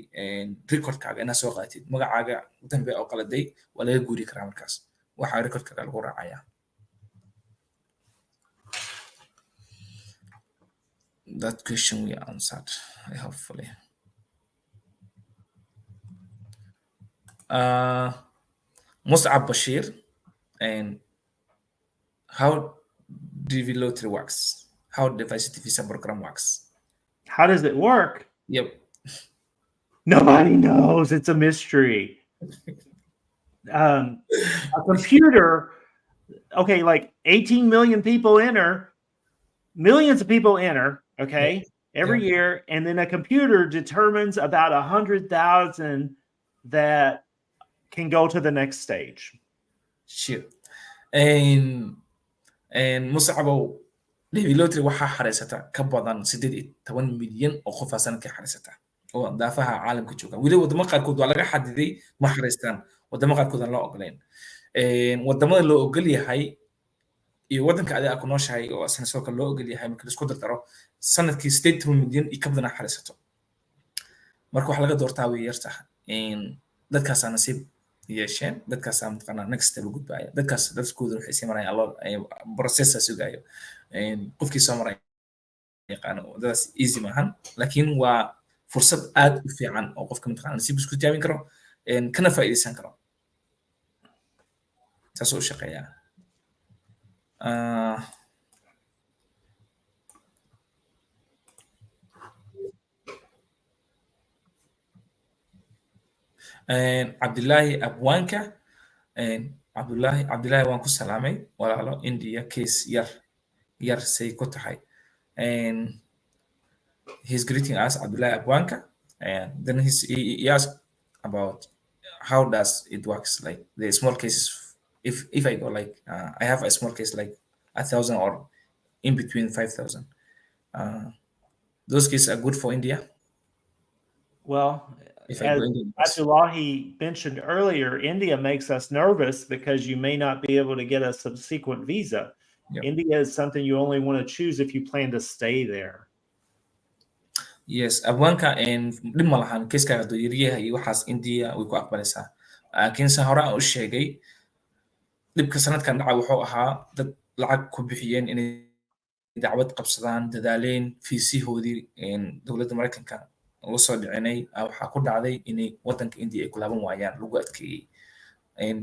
recordkaaga inaad soo qaadatid magacaaga dambe oo qaladay waa laga guuri karaa markaas waxaa recordkaaga lagu raacayaa that question we answered hopefully Mus'ab Bashir and how DV Lottery works, how the diversity visa program works. How does it work? Yep. Nobody knows. It's a mystery. A computer, okay, like 18 million people enter, millions of people enter, okay, every year, and then a computer determines about 100,000 that can go to the next stage. Sure. And Mus'ab DV Lottery waxaa xareysata ka badan 18 milyan oo qof sanadkii xareysata oo daafaha caalamka jooga weli wadamo qaarkood waa laga xadiday ma xareystaan wadamo qaarkood aan loo ogoleyn wadamada loo ogol yahay iyo wadanka adiga ku nooshahay oo asna soo kale loo ogol yahay marka isku dardaro sanadkii 18 milyan iyo ka badan xareysato marka waxa laga doortaa way yartahay dadkaas aan nasiib yeesheen dadkaas aan mataqaanaa next step ugu gudbaya dadkaas dadkooda waxay sii marayaan loo process sugayo qofkii soo maray yaqaano dadaas easy maahan laakiin waa fursad aad u fiican oo qofka mataqaanaa nasiib isku tijaabin karo kana faa'iideysan karo taasoo u shaqeeyaa Abdullahi Abwanka, Abdullahi waan ku salaamay walaalo India case yar say ku tahay. He's greeting us, Abdullahi Abwanka, and then he asked about how does it works, like the small cases. If I go like I have a small case like 1,000 or in between 5,000. Those cases are good for India. Well, If I go as India, Abdullahi mentioned earlier, India makes us nervous because you may not be able to get a subsequent visa. yeah. India is something you only want to choose if you plan to stay there. Yes, abwaanka dhib ma lahan kiiskaaga doyariyaha iyo waxaas India way ku aqbalaysaa. Laakiin se hore aan u sheegay dhibka sanadkan dhaca wuxuu ahaa dad lacag ku bixiyeen inay dacwad qabsadaan, dadaaleen fiisihoodii dowladda Mareykanka uga soo dhicinay waxaa ku dhacday inay wadanka India ay ku laaban waayaan lagu adkeeyey.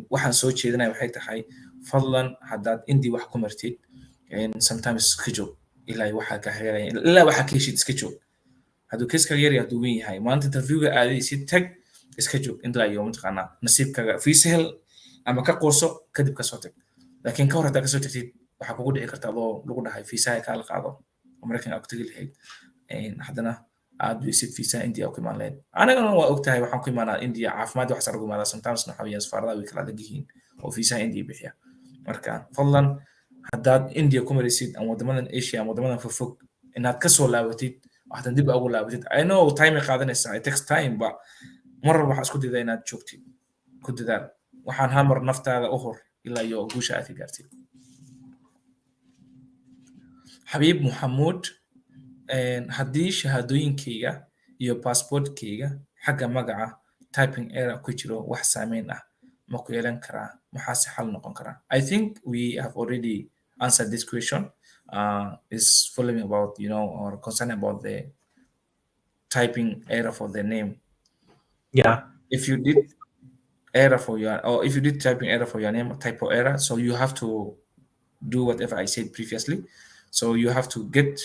Waxaan soo jeedinaya waxay tahay fadlan haddaad India wax ku martid sometimes iska joog ilaa waxaa ka helayaan ilaa waxaa ka heshid iska joog. hadduu kiiska yar yahay hadduu weyn yahay maanta interviewga aadaysid tag iska joog ilaa iyo mataqaanaa nasiibkaaga fiisa hel ama ka quuso kadib kasoo tag. laakiin ka hor haddaa kasoo tagtid waxaa kugu dhici karta adoo lagu dhahay fiisaha kaa la qaado oo Mareykan aad ku tagi lahayd haddana aad weysid fiisaha India ku imaan lahayd. anigana waa ogtahay waxaan ku imaanaa India caafimaad waxaas ugu imaadaa sometimes waxa weeyaan safaaradaha way kala adag yihiin oo fiisaha India bixiya. marka fadlan haddaad India ku maraysid ama wadamadan Asia ama wadamadan fogfog inaad kasoo laabatid waxaad dib ugu laabatid. I know time ay qaadanaysaa, it takes time, but mar waxaa isku daydaa inaad joogtid ku dadaal waxaan hamar naftaada u hor ilaa iyo guusha aad ka gaartid. Xabiib Maxamuud, haddii shahaadooyinkayga iyo passportkayga xagga magaca typing error ku jiro wax saameyn ah ma ku yeelan karaa maxaase xal noqon karaa? I think we have already answered this question. Is following about or concern about the typing error for the name. Yeah. If you did error for your or if you did typing error for your name, typo error, so you have to do whatever I said previously. So you have to get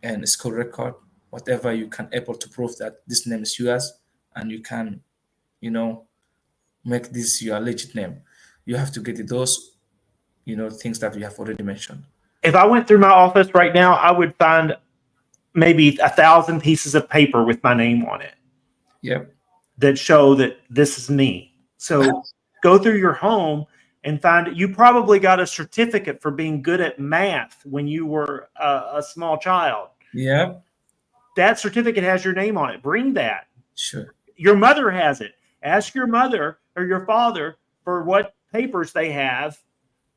an school record, whatever you can able to prove that this name is yours, and you can, make this your legit name. You have to get those, things that we have already mentioned. If I went through my office right now, I would find maybe 1,000 pieces of paper with my name on it. Yep. That show that this is me. So go through your home and find you probably got a certificate for being good at math when you were a small child. Yeah. That certificate has your name on it. Bring that. Sure. Your mother has it. Ask your mother or your father for what papers they have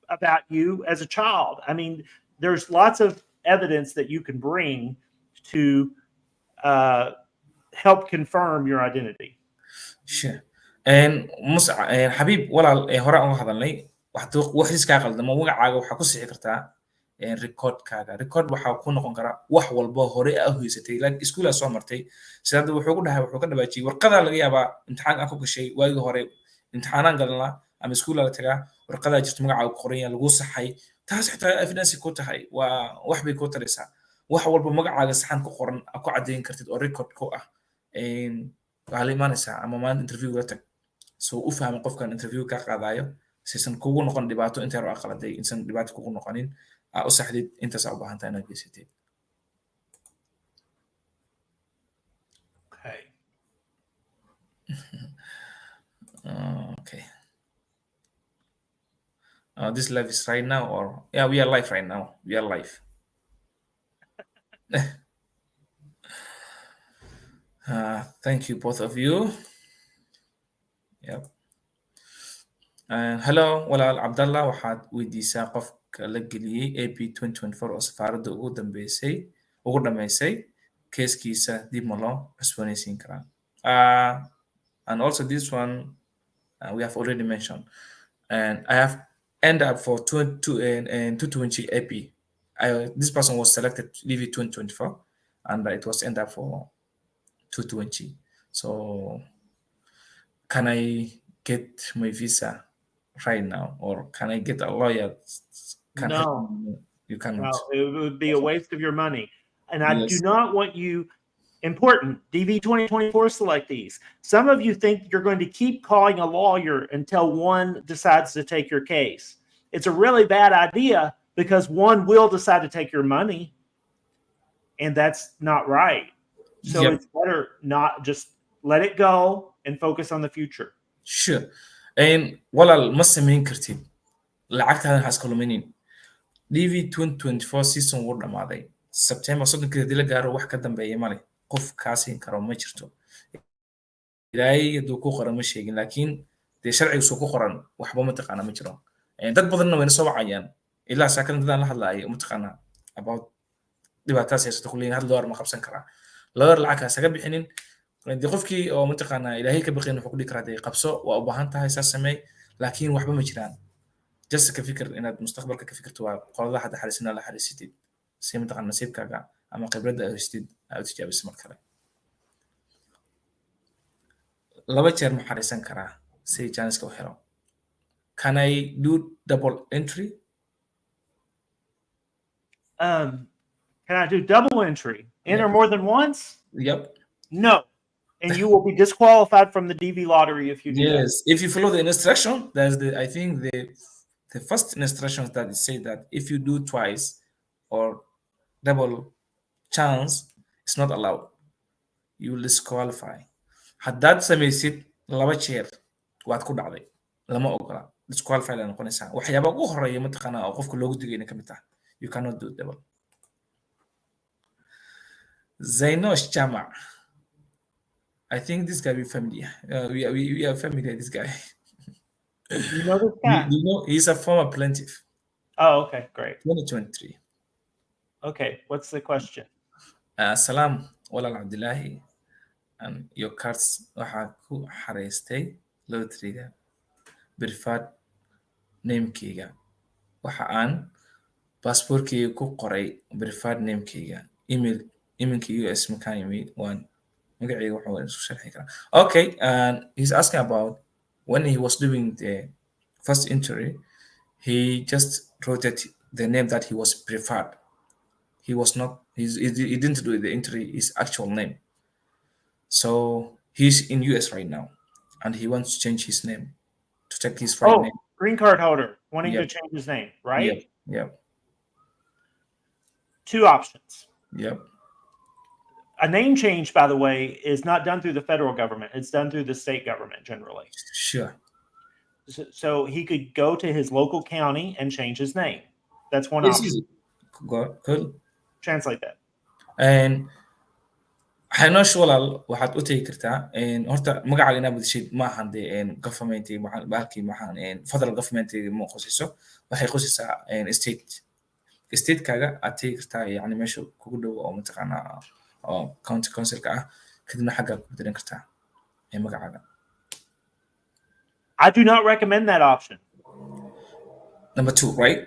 about you as a child. I mean, there's lots of evidence that you can bring to help confirm your identity. Sure. Xabiib walaal hore aan u hadalnay wax iskaa qaldamo magacaaga waxaa ku sixi kartaa recordkaaga. Record waxaa ku noqon karaa wax walba hore ah hoysatay like iskuul soo martay sida wuxuu ka dhawaajiyay warqada laga yaabaa imtixaan aan ku gashay waagi hore imtixaanaan galnaa ama iskuul la tagaa warqada jirto magacaaga ku qoran yahay lagu saxay taas xitaa evidence ku tahay waa wax bay ku taraysaa wax walba magacaaga saxan ku qoran ku cadeyn kartid oo record ku ah waxaa la imaanaysaa ama maanta interview la tag soo u fahmo qofkan interview ka qaadayo sisan kugu noqon dhibaato inta yar oo aqaladay insan dhibaato kugu noqonin u saxdid intaas u baahan tahay inaad geysatid. Okay. Okay. This live is right now or yeah, we are live right now. We are live. Thank you both of you. Yep. Hello walaal Abdullah waxaad weydiisaa qofka la geliyay AP 2024 oo safaaradda ugu dhameysay keeskiisa dib ma loo cusboonaysiin karaa. And also this one we have already mentioned, and I have ended up for 220 AP. This person was selected DV 2024 and it was ended up for 220. So can I get my visa right now, or can I get a lawyer? No, you cannot. No, it would be a waste of your money. And I do not want you Important. DV 2024 selectees. Some of you think you're going to keep calling a lawyer until one decides to take your case. It's a really bad idea because one will decide to take your money, and that's not right. So Yep. it's better not just let it go and focus on the future. Sure. walaal ma samayn kartid lacagtaada ha iska luminin. DV 2024 season wuu dhamaaday September 3 hadii la gaaro wax ka dambeeya male qof kaa siin karo ma jirto ilaahay hadduu ku qoran ma sheegin laakiin dee sharcigiisu ku qoran waxba ma taqaana ma jiro dad badanna wayna soo wacayaan ilaa saakadan dadaan la hadlaaya ma taqaana about dhibaataas haysato kulliin had lawyer ma qabsan karaa lawyer lacag ha isaga bixinin dee qofkii oo ma taqaana ilaahay ka baqayn wuxuu ku dhihi karaa dee qabso waa u baahan tahay saas sameey laakiin waxba ma jiraan just ka fikir inaad mustaqbalka ka fikirto waa qolada hadda xariisina la xariisitid si ma taqaana nasiibkaaga ama khibradda aad haystid aad u tijaabiso mar kale laba jeer ma xariisan karaa si janiska u helo can I do double entry Can I do double entry? Enter more than once? Yep. No. And you will be disqualified from the DV lottery if you do Yes, if you follow the instruction, there's I think the first instructions that say that if you do twice or double chance, it's not allowed. You will disqualify. haddaad samaysid laba jeer waad ku dhacday lama ogola disqualify la noqonaysaa waxyaaba ugu horeeya mataqaanaa oo qofka loogu digayna ka mid tahay you cannot do double Zainosh Jama I think this guy we familiar we are familiar this guy You know this guy? you know he's a former plaintiff Oh, okay, great. 2023 Okay, what's the question? Salam walaal Abdullahi and your cards waxaa ku xareystay lotteryga preferred namekeyga waxa aan passportkeyga ku qoray preferred namekeyga emailka US makaan yimi waan magacayga wuxuu isku sharxi karaa okay and he's asking about when he was doing the first entry he just wrote the name that he was preferred he was not he didn't do the entry his actual name so he's in US right now and he wants to change his name to take his right name. Green card holder wanting Yep. to change his name, right? Yep. Two options. Yep. A name change, by the way, is not done through the federal government. It's done through the state government generally. Sure. So he could go to his local county and change his name. That's one It's option. easy. Cool. Translate that. And xanoosh walaal waxaad u tegi kartaa horta magacaaga inaad badashid maahan dee government baalkii maxaan federal government ma qosiso waxay qosisaa statekaga aad tegi kartaa yani meesha kugu dhow oo mataqaanaa oo county councilka ah kadibna xaggaa ku bedelan kartaa magacaaga I do not recommend that option. Number 2, right?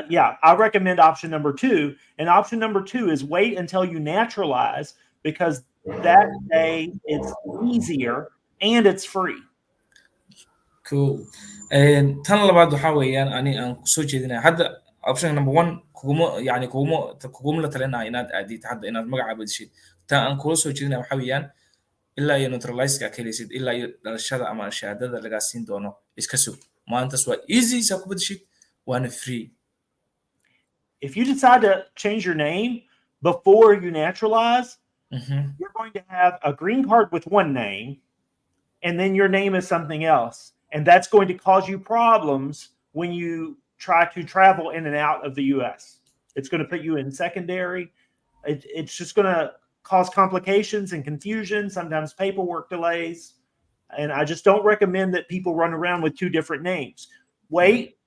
Yeah, I recommend option number 2. And option number 2 is wait until you naturalize because that day it's easier and it's free. Cool. tan labaad waxaa weeyaan ani aan kusoo jeedinaya hadda option number 1 kuguma la talinaya inaad aadid hadda inaad magaca badishid tan aan kula soo jeedinaya waxaa weeyaan ilaa iyo neutralize-ka ka helaysid ilaa iyo dhalashada ama shahaadada lagaa siin doono iska sug maantaas waa easy saa ku badishid waana free. If you decide to change your name before you naturalize, you're going to have a green card with one name, and then your name is something else. And that's going to cause you problems when you try to travel in and out of the US. It's going to put you in secondary. It's just going to cause complications and confusion, sometimes paperwork delays. And I just don't recommend that people run around with two different names. Wait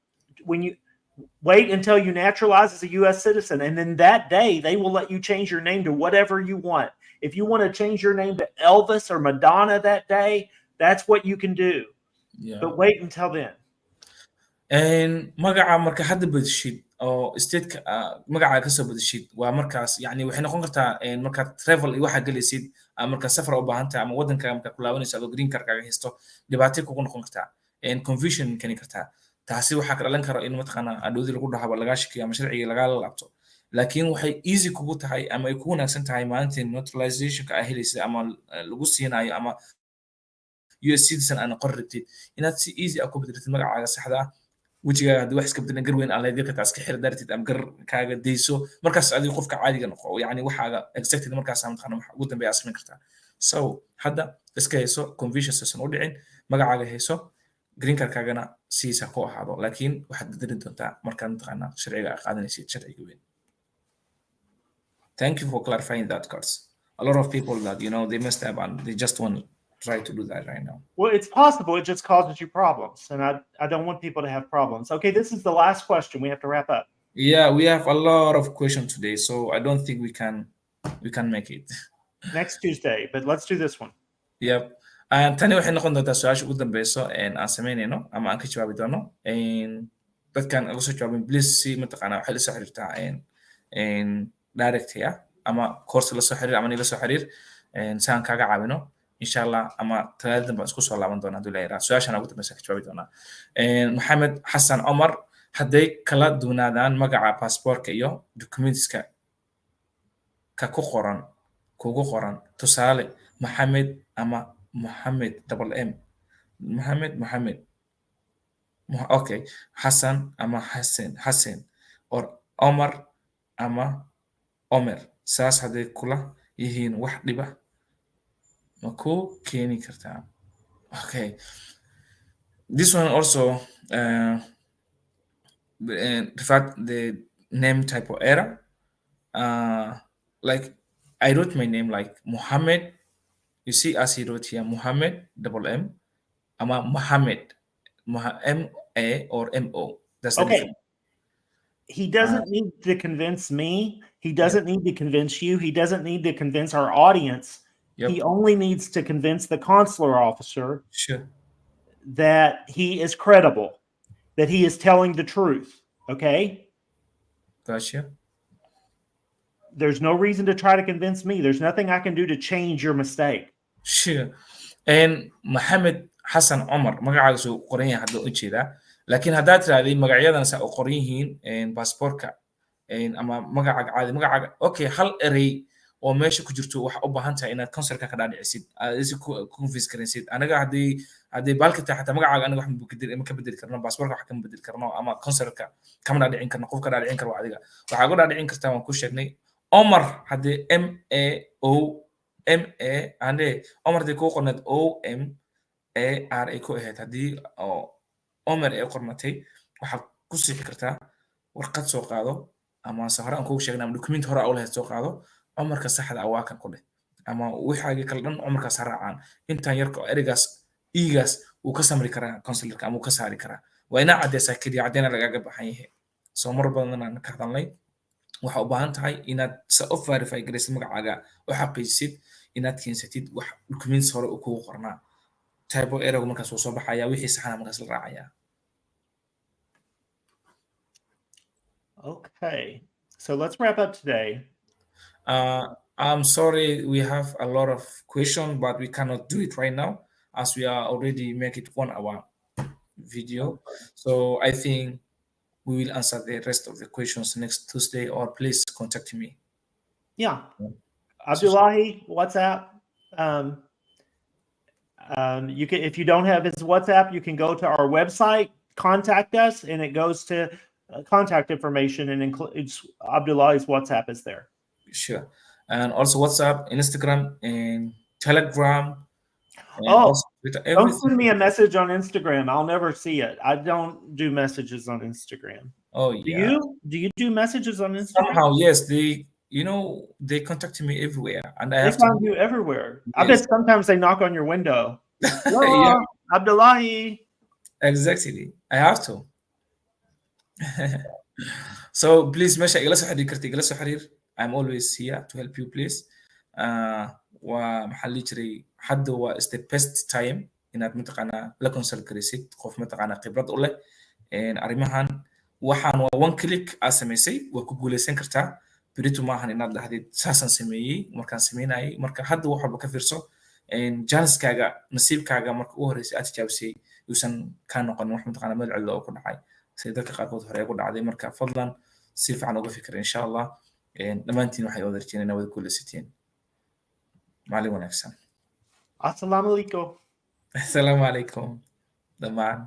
until you naturalize as a U.S. citizen, and then that day they will let you change your name to whatever you want. If you want to change your name to Elvis or Madonna that day, that's what you can do. Yeah. But wait until then. magaca marka hadda badishid oo stateka magaca ka soo badishid waa markaas yani waxay noqon kartaa markaad travel iyo waxa galaysid ama markaad safar u baahan tahay ama waddanka markaad ku laabanayso adoo green card kaaga haysto dhibaato kugu noqon kartaa confusion keeni kartaa taasi waxaa ka dhalan kara in mataqaanaa adhoodii lagu dhahaba lagaa shakiyo ama sharciga lagaa laabto laakiin waxay easy kugu tahay ama ay kugu wanaagsan tahay maalintii naturalizationka ay helaysa ama lagu siinayo ama US citizen aan qor rabtid inaad si easy ah ku bedelatid magacaaga saxda ah wejigaaga haddii wax iska bedelan gar weyn aan leedir kartaa iska xir dartid ama gar kaaga deyso markaas adiga qofka caadiga noqo yani waxaaga exactly markaas aan taqaano waxa ugu dambeeya aad samayn kartaa so hadda iska hayso confusions aysan u dhicin magacaaga hayso green cardkaagana sidiisa ku ahaado laakiin waxaad bedeli doontaa markaad taqaanaa sharciga aad qaadanaysid sharciga weyn thank you for clarifying that cards a lot of people that they messed up and they just want to try to do that right now. Well, it's possible. It just causes you problems, and I don't want people to have problems. Okay, this is the last question. We have to wrap up. Yeah, we have a lot of questions today, so I don't think we can make it. Next Tuesday, but let's do this one. Yep. Tani waxay noqon doontaa su-aasha ugu dambeyso aan samaynayno ama aan ka jawaabi doono dadkan uga soo jawaabin please si mataqaanaa waxay la soo xiriirtaa direct ama course la soo xiriir ama nila soo xiriir si aan kaaga caawino insha allah ama talaadadan baan isku soo laaban doonaa hadduu ilaahay raaco su-aashan ugu dambeysa ka jawaabi doonaa maxamed xasan cumar hadday kala duwanaadaan magaca passportka iyo documentska ka kugu qoran tusaale maxamed ama Mohammed double M Mohammed okay Hassan ama Hassan or Omar ama Omer saas hadday kula yihiin wax dhiba ma ku keeni kartaa okay this one also referred the name type of error like I wrote my name like Mohammed. You see, as he wrote here, Mohammed double M, ama Mohammed, M-A or M-O. That's okay. different. He doesn't need to convince me. He doesn't need to convince you. He doesn't need to convince our audience. Yep. He only needs to convince the consular officer Sure. that he is credible, that he is telling the truth. Okay? Gotcha. There's no reason to try to convince me. There's nothing I can do to change your mistake. Sure. And Mohammed Hassan Omar magacaaga soo qoran yahay hadda u jeeda laakiin haddaad tiraahday magacyadan sa u qoran yihiin passportka ama magacaaga caadi magacaaga okay hal erey oo meesha ku jirto waxa u baahan tahay inaad consulka ka dhaadhicisid aad is convince karaysid anaga haddii baalka tahay xataa magacaaga anaga wax ma ka bedeli karno passportka wax kama bedeli karno ama consulka kama dhaadhicin karno qofka dhaadhicin karo adiga waxaa ku dhaadhicin kartaa waan ku sheegnay Omar haddii M-A ande Omar haddii kuu qorneed O-M-A-R ay ku ahayd haddii Omar ay qornatay waxaad ku siixi kartaa warqad soo qaado ama se hore aan kugu sheegnay ama document hore aa u lahayd soo qaado Omarka saxda ah waa kan ku dheh ama wixaagii kale dhan Omarkaas ha raacaan intaan yarka oo ereygaas iigaas wuu ka samri karaa consularka ama wuu ka saari karaa waa inaa caddeysaa keliya caddeena lagaaga baxan yahay soo mar badan aan ka hadalnay waxa u baahan tahay inaad u verify garaysid magacaaga u xaqiijisid inaad keensatid wax documents hore u kugu qornaa type of error markaas uu soo baxaya wixii saxana markaas la raacaya Okay, so let's wrap up today. I'm sorry we have a lot of questions but we cannot do it right now as we are already make it 1 hour video so I think we will answer the rest of the questions next Tuesday, or please contact me. Yeah. Abdullahi, WhatsApp. You can, if you don't have his WhatsApp, you can go to our website, contact us, and it goes to contact information and includes Abdullahi's WhatsApp is there. Sure. And also WhatsApp, Instagram, and Telegram. Oh, don't send me a message on Instagram. I'll never see it. I don't do messages on Instagram. Oh, yeah. Do you do messages on Instagram? Somehow, yes. They contact me everywhere. And I have found you everywhere. Yes. I bet sometimes they knock on your window. Yeah. Abdullahi. Exactly. I have to. So please, Mesha, I'm always here to help you, please. ومحل جري حد هو is the best time inaad mataqaanaa la consult garaysid qof mataqaanaa khibrad u leh arrimahan waxaan waa one click aad samaysay waa ku guuleysan kartaa berito maahan inaad dhahdid saasan sameeyey markaan sameynayay marka hadda wax walba ka fiirso janskaaga nasiibkaaga marka u horeysay aad tijaabisay uusan kaa noqonin wax mataqaanaa meel cidlo oo ku dhacay sida dadka qaarkood hore ugu dhacday marka fadlan si fiican uga fikira insha allah dhammaantiin waxay odarjeen inaa wada guulaysatiin maalin wanaagsan Assalamu alaikum. assalaamu calaykum dhammaan